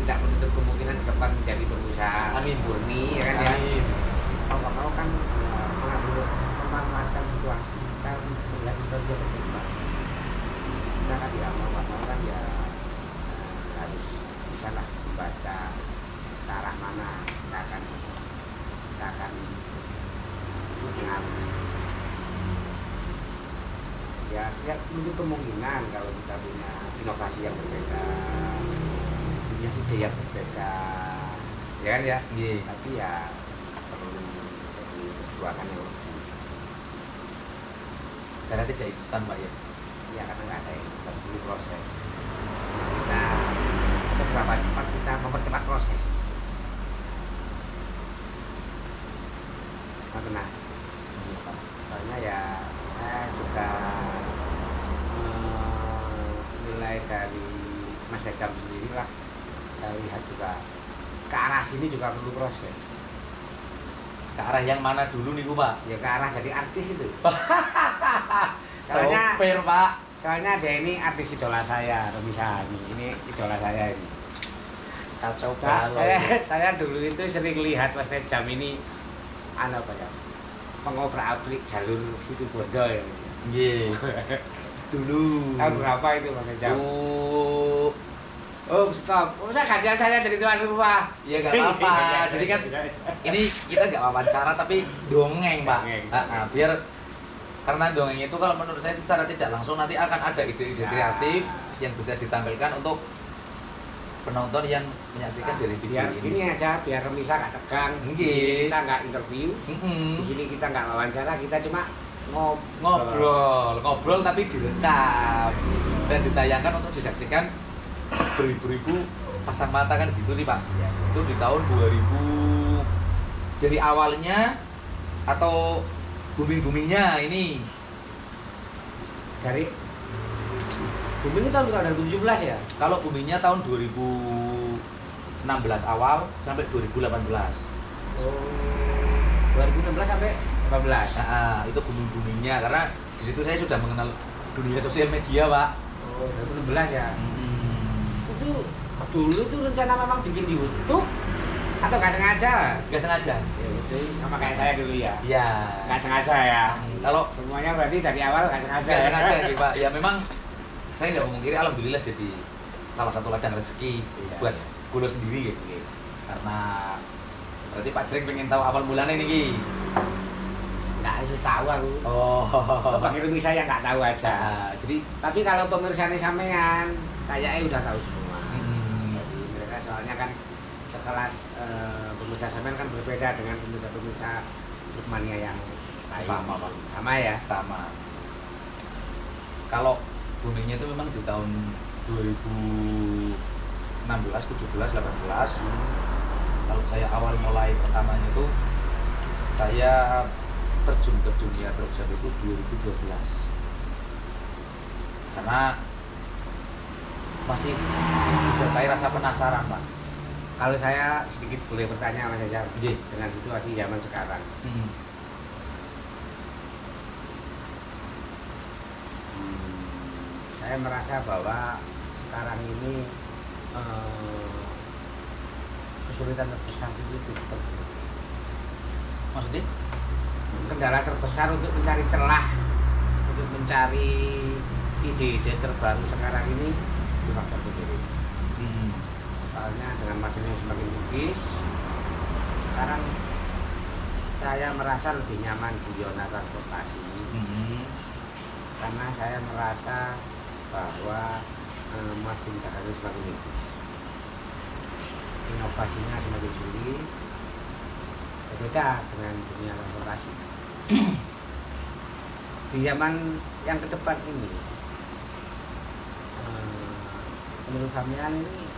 tidak menutup kemungkinan ke depan menjadi pengusaha murni ya kan ya. Kalau nggak mau kan memanfaatkan situasi kita melihat kerja berkembang. bisa lah membaca ke arah mana kita akan mengalir. Ya untuk kemungkinan kalau kita punya inovasi yang berbeda, punya ide yang berbeda, ya kan ya. Tapi ya perlu perjuangan yang lebih. Karena tidak instan Pak ya. Ya karena nggak ada instan, perlu proses. Nah, seberapa cepat kita mempercepat proses. Nah, soalnya ya saya juga mulai dari Mas Hajam sendiri lah, saya lihat juga ke arah sini juga perlu proses. Ke arah yang mana dulu nih Pak? Ya ke arah jadi artis itu. Sopir Pak. Soalnya ada ini artis idola saya, Romi Sahani. Ini idola saya ini. Kacau Nah, banget. saya dulu itu sering lihat Mas Hajam ini apa ya? Pengobrak-abrik jalur situ Bondo ya. Nggih. Dulu. Tahun berapa itu Mas Hajam? Oh, stop. Masa gantian saya jadi tuan rumah? Ya nggak apa-apa. Jadi kan ini kita nggak wawancara tapi dongeng Pak. Biar karena dongeng itu kalau menurut saya secara tidak langsung nanti akan ada ide-ide kreatif yang bisa ditampilkan untuk penonton yang menyaksikan dari video ini aja biar Remisa nggak tegang. Di sini kita nggak interview, di sini kita nggak wawancara, kita cuma ngobrol tapi direkam dan ditayangkan untuk disaksikan beribu-ribu pasang mata kan gitu sih Pak. Itu di tahun 2000 dari awalnya atau booming-boomingnya ini dari booming tahun 2017 ya? Kalau boomingnya tahun 2016 awal sampai 2018. Oh, 2016 sampai 18. Nah, itu booming-boomingnya karena di situ saya sudah mengenal dunia sosial media Pak. Oh, 2016 ya? Itu dulu tuh rencana memang bikin di YouTube atau nggak sengaja? Nggak sengaja. Ya itu sama kayak saya dulu ya. Iya. Nggak sengaja ya. Kalau semuanya berarti dari awal nggak sengaja. Nggak sengaja nih Pak. Ya memang saya nggak memungkiri alhamdulillah jadi salah satu ladang rezeki buat kulo sendiri gitu. Karena berarti Pak Jreng pengen tahu awal mulanya nih Ki. Nggak harus tahu aku. Oh. Bagi Rumisa yang nggak tahu aja. Jadi tapi kalau pemirsa sampean kayaknya udah tahu semua. Jadi mereka soalnya kan sekelas pemirsa sampean kan berbeda dengan pemirsa Lukmania yang lain. Sama Pak. Sama ya? Sama. Kalau boomingnya itu memang di tahun 2016, 17, 18. Kalau saya awal mulai pertamanya itu saya terjun ke dunia truk jam itu 2012. Karena masih disertai rasa penasaran Pak. Kalau saya sedikit boleh bertanya Mas Hajam dengan situasi zaman sekarang. Saya merasa bahwa sekarang ini kesulitan terbesar itu TikTok. Maksudnya? Kendala terbesar untuk mencari celah, untuk mencari ide-ide terbaru sekarang ini di faktor sendiri. Soalnya dengan majunya semakin logis, sekarang saya merasa lebih nyaman di zona transportasi. Karena saya merasa bahwa margin dagangan semakin tipis, inovasinya semakin sulit, berbeda dengan dunia transportasi. Di zaman yang ke depan ini, menurut sampean ini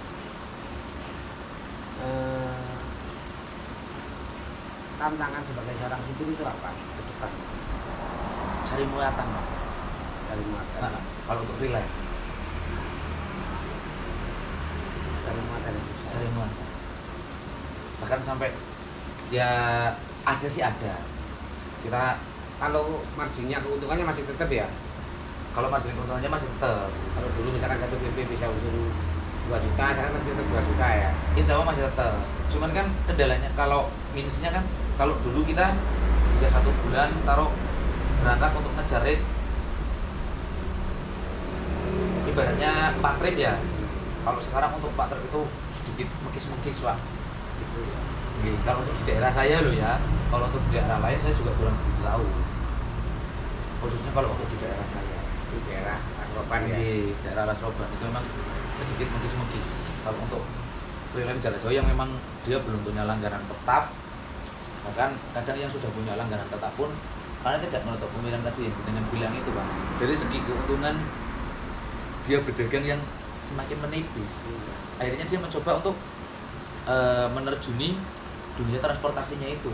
tantangan sebagai seorang supir itu apa ke depan? Cari muatan Pak. Cari muatan. Kalau untuk freelance cari muatan yang susah. Cari muatan. Bahkan sampai ya ada sih ada. Kita kalau marginnya keuntungannya masih tetap ya. Kalau margin keuntungannya masih tetap. Kalau dulu misalkan satu PP bisa untung 2 juta, sekarang masih tetap 2 juta ya. Insya Allah masih tetap. Cuman kan kendalanya kalau minusnya kan kalau dulu kita bisa 1 bulan taruh berangkat untuk ngejar rate ibaratnya 4 trip ya. Kalau sekarang untuk 4 trip itu sedikit mekis-mekis Pak. Gitu ya. Kalau untuk di daerah saya loh ya, kalau untuk di daerah lain saya juga kurang begitu tahu. Khususnya kalau untuk di daerah saya, Di daerah Asroban ya. di daerah Lasroban itu memang sedikit mekis-mekis. Kalau untuk freelance jarak jauh yang memang dia belum punya langganan tetap, bahkan kadang yang sudah punya langganan tetap pun karena tidak menutup kemungkinan tadi yang dengan bilang itu Pak, dari segi keuntungan dia berdagang yang semakin menipis. Akhirnya dia mencoba untuk menerjuni dunia transportasinya itu.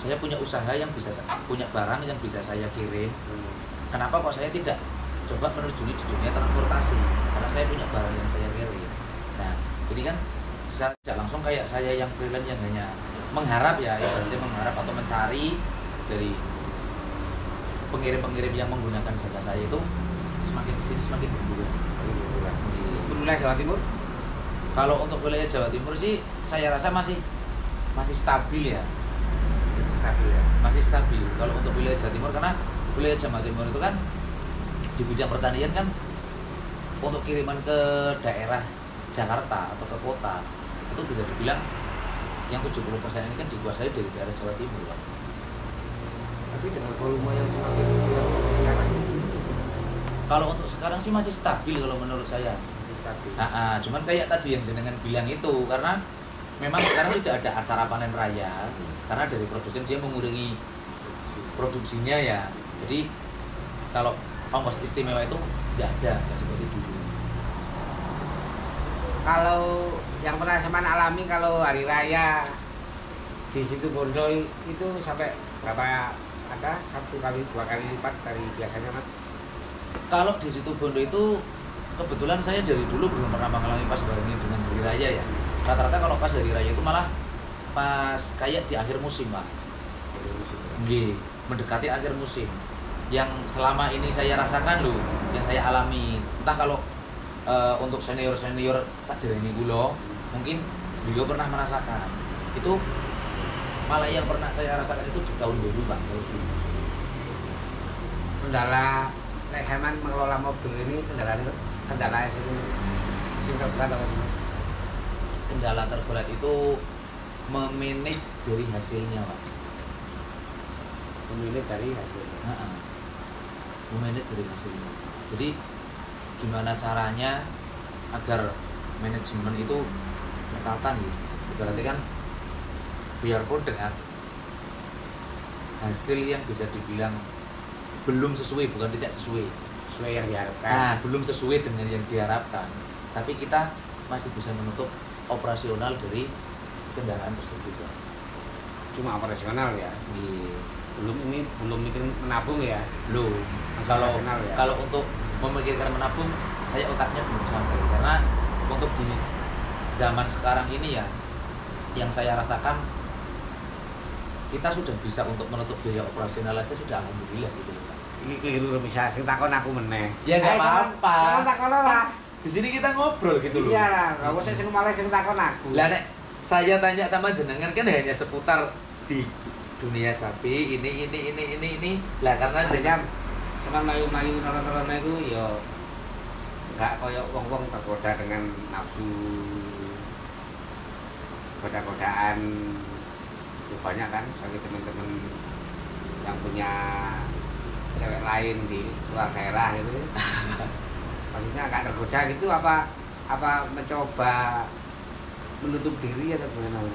Saya punya usaha yang bisa, punya barang yang bisa saya kirim. Kenapa kok saya tidak coba menerjuni di dunia transportasi? Karena saya punya barang yang saya kirim. Nah, jadi kan secara tidak langsung kayak saya yang freelance yang hanya mengharap ya, ibaratnya mengharap atau mencari dari pengirim-pengirim yang menggunakan jasa saya itu semakin kesini semakin berkurang. Wilayah Jawa Timur? Kalau untuk wilayah Jawa Timur sih saya rasa masih stabil ya. Stabil ya. Masih stabil kalau untuk wilayah Jawa Timur, karena wilayah Jawa Timur itu kan di bidang pertanian kan untuk kiriman ke daerah Jakarta atau ke kota itu bisa dibilang yang 70% ini kan dikuasai dari daerah Jawa Timur Pak. Tapi dengan volume yang semakin sekarang Kalau untuk sekarang sih masih stabil kalau menurut saya. masih stabil. Cuman kayak tadi yang jenengan bilang itu, karena memang sekarang tidak ada acara panen raya, karena dari produsen dia mengurangi produksinya ya. Jadi kalau ongkos istimewa itu nggak seperti dulu. Kalau yang pernah Seman alami kalau hari raya di situ Bondo itu sampai berapa, ada 1 kali 2 kali lipat dari biasanya Mas? Kalau di situ Bondo itu kebetulan saya dari dulu belum pernah mengalami pas barengin dengan hari raya ya. Rata-rata kalau pas hari raya itu malah pas kayak di akhir musim Pak. Dari musim ya. Nggih, mendekati akhir musim. Yang selama ini saya rasakan loh, yang saya alami. Entah kalau untuk senior-senior saderenge kula, mungkin beliau pernah merasakan. Itu malah yang pernah saya rasakan itu di tahun dulu Pak. Kendala nek Seman mengelola mobil ini kendala sing terberat apa sih Mas? Kendala terberat itu memanage dari hasilnya Pak. Memilih dari hasilnya. Memanage dari hasilnya. Jadi gimana caranya agar manajemen itu ketatan gitu. Berarti kan biarpun dengan hasil yang bisa dibilang belum sesuai, bukan tidak sesuai. Sesuai yang diharapkan. Nah, belum sesuai dengan yang diharapkan. Tapi kita masih bisa menutup operasional dari kendaraan tersebut. Pak. Cuma operasional ya. Di Belum mikir menabung ya. Belum. Kalau ya. Kalau untuk memikirkan menabung, saya otaknya belum sampai. Karena untuk di zaman sekarang ini ya, yang saya rasakan kita sudah bisa untuk menutup biaya operasional aja sudah alhamdulillah gitu Pak. Ini keliru bisa sing takon aku meneh. Ya nggak apa-apa. Sama takon lah. Di sini kita ngobrol gitu loh. Iya lah, enggak usah sing malah sing takon aku. Lah nek saya tanya sama jenengan kan hanya seputar di dunia cabe ini. Lah karena jam sama mayu-mayu nolong-nolong itu ya enggak koyo wong-wong tergoda dengan nafsu goda-godaan. Ya banyak kan bagi teman-teman yang punya cewek lain di luar daerah itu. Maksudnya enggak tergoda gitu apa mencoba menutup diri atau bagaimana?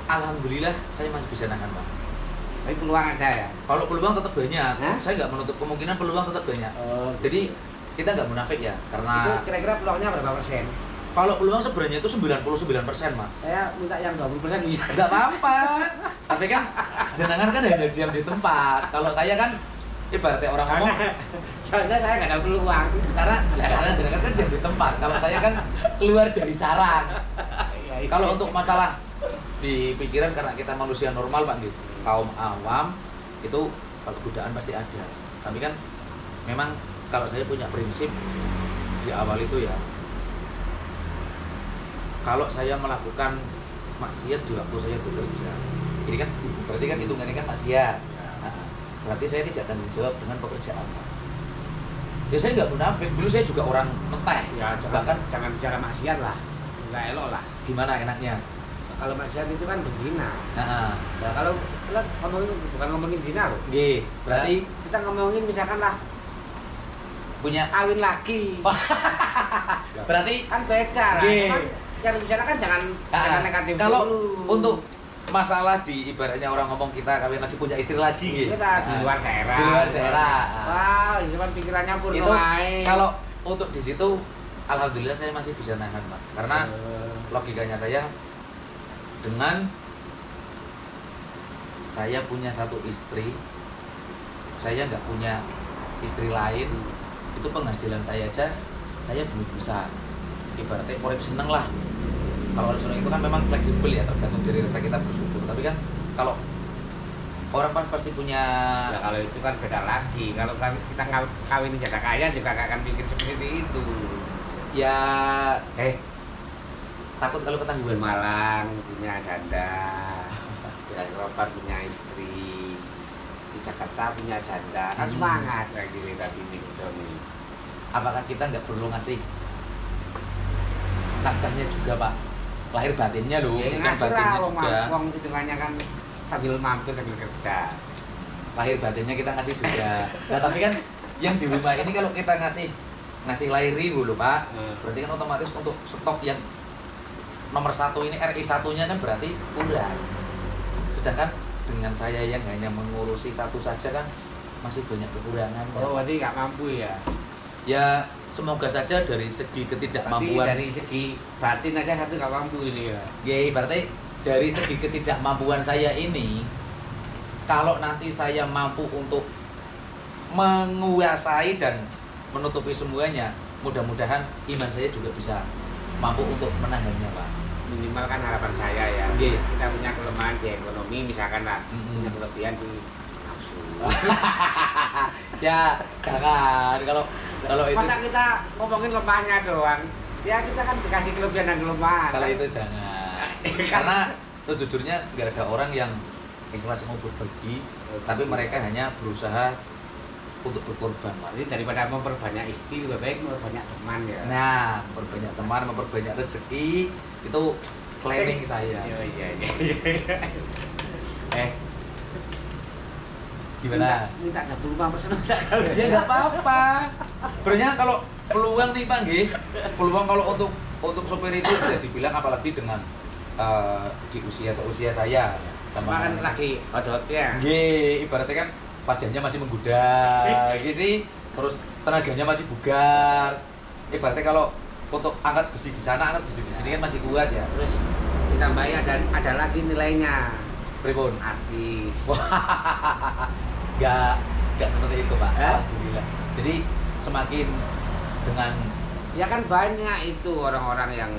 alhamdulillah saya masih bisa nahan Pak. Tapi peluang ada ya? Kalau peluang tetap banyak, Hah? saya nggak menutup kemungkinan peluang tetap banyak. Jadi kita nggak munafik ya, itu karena kira-kira peluangnya berapa persen? kalau peluang sebenarnya itu 99% Mas. Saya minta yang 20% bisa. Nggak apa-apa. Tapi kan jenengan kan hanya diam di tempat. Kalau saya kan ibaratnya orang ngomong, Soalnya saya nggak ada peluang. karena jenengan kan diam di tempat. Kalau saya kan keluar dari sarang. Kalau untuk masalah di pikiran karena kita manusia normal Pak gitu, kaum awam itu kalau godaan pasti ada. Tapi kan memang kalau saya punya prinsip di awal itu ya, kalau saya melakukan maksiat di waktu saya bekerja, ini kan berarti kan hitungannya kan maksiat. Nah, berarti saya tidak tanggung jawab dengan pekerjaan. Ya saya nggak munafik, dulu saya juga orang menteh. Ya, jangan bicara maksiat lah. nggak elok lah. Gimana enaknya? Kalau maksiat itu kan berzina. Nah, Nah kalau kita ngomongin bukan ngomongin zina loh. G, berarti Nah, kita ngomongin misalkan lah punya kawin lagi. berarti Kan beda lah. G. Cuman yang bicara kan jangan negatif kalau dulu. untuk masalah di ibaratnya orang ngomong kita kawin lagi punya istri lagi gitu. Kita di luar daerah. Di luar daerah. Wah, ini kan pikirannya purno Itu ae. kalau untuk di situ alhamdulillah saya masih bisa nahan, Pak. Karena logikanya saya dengan saya punya satu istri, saya nggak punya istri lain, itu penghasilan saya aja saya belum bisa ibaratnya orang seneng lah. Kalau orang seneng itu kan memang fleksibel ya, tergantung dari rasa kita bersyukur. Tapi kan kalau orang kan pasti punya Ya kalau itu kan beda lagi. Kalau kita kawin janda kaya juga gak akan pikir seperti itu. ya takut kalau ketahuan. Malang punya janda, di Eropa punya istri, di Jakarta punya janda. Kan semangat kayak gini tadi nih Joni. Apakah kita nggak perlu ngasih nafkahnya juga, Pak? Lahir batinnya loh, Ya bukan ngasih lah, batinnya juga. wong hitungannya kan sambil mampir sambil kerja. Lahir batinnya kita ngasih juga. Nah tapi kan yang di rumah ini kalau kita ngasih lahiri dulu, Pak, berarti kan otomatis untuk stok yang nomor 1 ini RI 1-nya kan berarti kurang. Sedangkan dengan saya yang hanya mengurusi satu saja kan masih banyak kekurangan. Oh, berarti nggak mampu ya? Ya semoga saja dari segi Berarti ketidakmampuan. dari segi batin aja satu nggak mampu ini ya? Ya berarti dari segi ketidakmampuan saya ini, kalau nanti saya mampu untuk menguasai dan menutupi semuanya, mudah-mudahan iman saya juga bisa mampu untuk menahannya, Pak. Minimal kan harapan saya ya. Oke. Kita punya kelemahan di ekonomi misalkan lah, Mm-mm. punya kelebihan di nafsu. Ya jangan kalau itu Masa kita ngomongin lemahnya doang? Ya kita kan dikasih kelebihan dan kelemahan. kalau kan? itu jangan. Karena sejujurnya nggak ada orang yang ikhlas mau berbagi, tapi mereka hanya berusaha untuk berkorban, Pak. Jadi daripada memperbanyak istri lebih baik memperbanyak teman ya. Nah, memperbanyak teman, memperbanyak rezeki itu planning saya. Iya. Gimana? Minta 25% sekali. Ya nggak apa-apa. Sebenarnya kalau peluang nih Pak, nggih, peluang kalau untuk sopir itu bisa dibilang apalagi dengan di usia saya. Sama kan lagi hot-hotnya. Nggih, ibaratnya kan wajahnya masih menggoda, gitu sih. Terus tenaganya masih bugar. Ibaratnya kalau untuk angkat besi di sana, angkat besi di sini kan masih kuat ya. Terus ditambahi ada lagi nilainya. Pripun? Artis. Nggak seperti itu, Pak. Alhamdulillah. Jadi semakin dengan Ya kan banyak itu orang-orang yang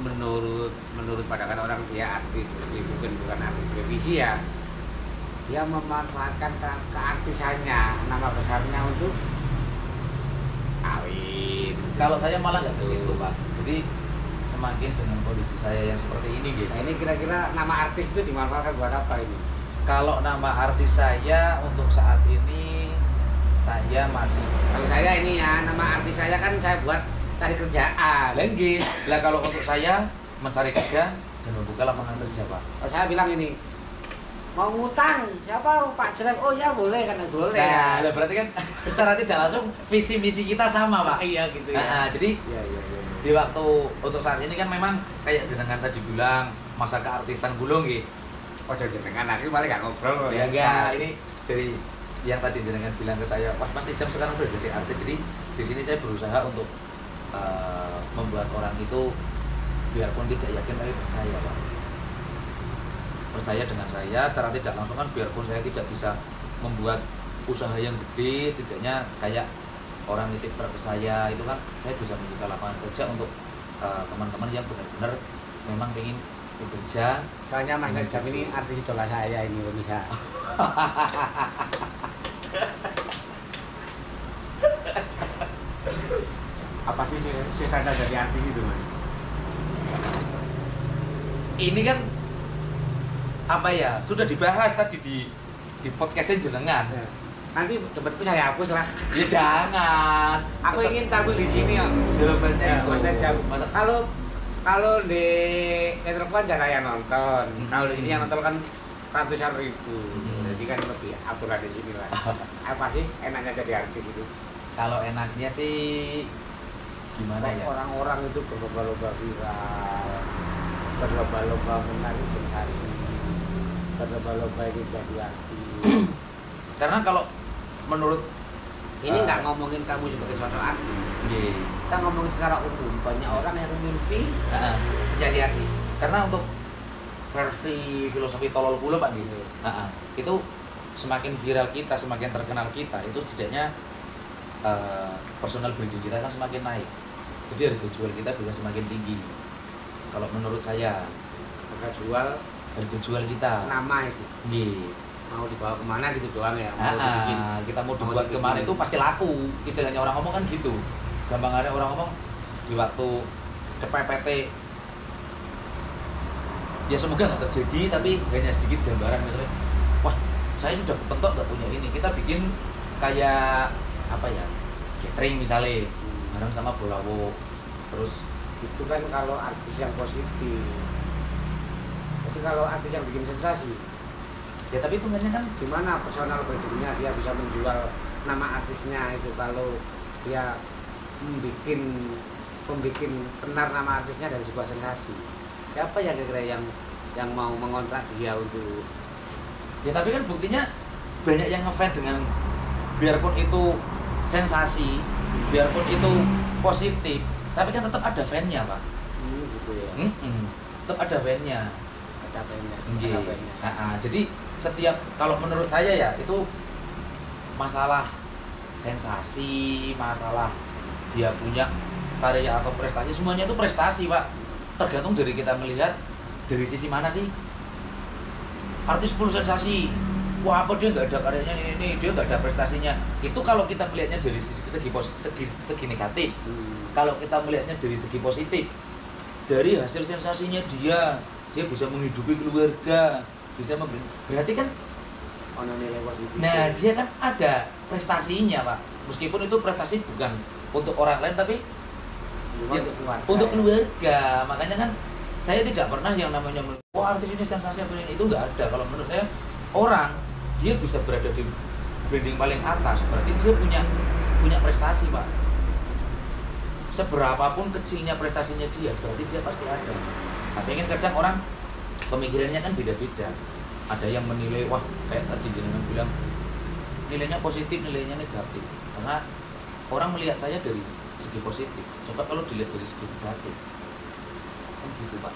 menurut pandangan orang dia artis, bukan artis televisi ya. Dia memanfaatkan keartisannya, nama besarnya untuk kawin. kalau saya malah nggak ke situ, Pak. Jadi semakin dengan kondisi saya yang seperti ini gitu. Nah ini kira-kira nama artis itu dimanfaatkan buat apa ini? Kalau nama artis saya untuk saat ini saya masih Kalau saya ini ya, nama artis saya kan saya buat cari kerjaan. lagi. Lah kalau untuk saya mencari kerja dan membuka lapangan kerja, Pak. Kalau saya bilang ini, mau ngutang siapa Pak Jelek? Oh ya boleh kan boleh. Nah, ya. lah berarti kan secara tidak langsung visi misi kita sama, Pak. Iya gitu ya. Nah, jadi Iya. di waktu untuk saat ini kan memang kayak jenengan tadi bilang masa keartisan gulung gitu. Ojo jenengan akhirnya malah gak ngobrol. Ya enggak, ini dari yang tadi jenengan bilang ke saya, Pak Mas Ijam sekarang udah jadi artis. Jadi di sini saya berusaha untuk membuat orang itu biarpun tidak yakin tapi percaya, Pak. Percaya dengan saya secara tidak langsung kan biarpun saya tidak bisa membuat usaha yang gede, setidaknya kayak orang nitip truk ke saya itu kan saya bisa membuka lapangan kerja untuk teman-teman yang benar-benar memang ingin bekerja. Soalnya Mas Ijam ini artis idola saya ini bisa. Apa sih susahnya jadi artis itu Mas? Ini kan apa ya sudah dibahas tadi di podcastnya jenengan. Ya. Nanti debatku saya hapus lah. Ya jangan. Aku ingin tampil di sini ya. Jawabannya Ya, itu. Mas Najam. Masa- Kalau di Metropol jarang yang nonton. Hmm. Kalau di sini yang nonton kan ratusan ribu. Hmm. Jadi kan lebih aturan di sini lah. Apa sih enaknya jadi artis itu? Kalau enaknya sih gimana ya? Orang-orang itu berlomba-lomba viral, berlomba-lomba menarik sensasi, berlomba-lomba ini jadi artis. Karena kalau menurut Ini nggak ngomongin kamu sebagai sosok artis. Iya. Kita ngomongin secara umum. Banyak orang yang mimpi Heeh. jadi artis. Karena untuk versi filosofi tolol pula Pak gitu. Itu semakin viral kita, semakin terkenal kita, itu setidaknya personal branding kita kan semakin naik. Jadi harga jual kita bisa semakin tinggi. Kalau menurut saya Harga jual harga jual kita. nama itu Iya. mau dibawa kemana gitu doang ya. Mau dibikin. Kita mau Mau dibuat dibikin. kemana itu pasti laku. Istilahnya orang ngomong kan gitu. Gampangannya orang ngomong di waktu PPT ya semoga nggak terjadi, tapi hanya sedikit gambaran misalnya, wah saya sudah kepentok nggak punya ini, kita bikin kayak apa ya, catering misalnya bareng sama Bolawo, terus Itu kan kalau artis yang positif. Tapi kalau artis yang bikin sensasi, ya tapi itu kan gimana personal brandingnya dia bisa menjual nama artisnya itu kalau dia membuat tenar nama artisnya dari sebuah sensasi. Siapa yang kira-kira yang mau mengontrak dia untuk ya tapi kan buktinya banyak yang ngefans dengan, biarpun itu sensasi, biarpun itu positif, tapi kan tetap ada fan-nya Pak. gitu ya? Tetap ada fan-nya. Ada apa-nya? Iya. Jadi setiap, kalau menurut saya ya itu masalah sensasi, masalah dia punya karya atau prestasi, semuanya itu prestasi Pak. Tergantung dari kita melihat dari sisi mana sih. Artis full sensasi, wah apa dia nggak ada karyanya ini, dia nggak ada prestasinya. Itu kalau kita melihatnya dari segi negatif. Kalau kita melihatnya dari segi positif, dari hasil sensasinya dia bisa menghidupi keluarga, bisa berarti kan, Ono nilai positif. nah dia kan ada prestasinya Pak. Meskipun itu prestasi bukan untuk orang lain tapi ya, untuk keluarga. Makanya kan saya tidak pernah yang namanya artis ini sensasi apa ini, itu nggak ada. Kalau menurut saya orang dia bisa berada di branding paling atas, berarti dia punya prestasi Pak. Seberapapun kecilnya prestasinya dia, berarti dia pasti ada. Tapi kan kadang orang pemikirannya kan beda-beda. Ada yang menilai, wah kayak tadi jenengan bilang nilainya positif, nilainya negatif. Karena orang melihat saya dari segi positif. Coba kalau dilihat dari segi negatif, kan gitu Pak.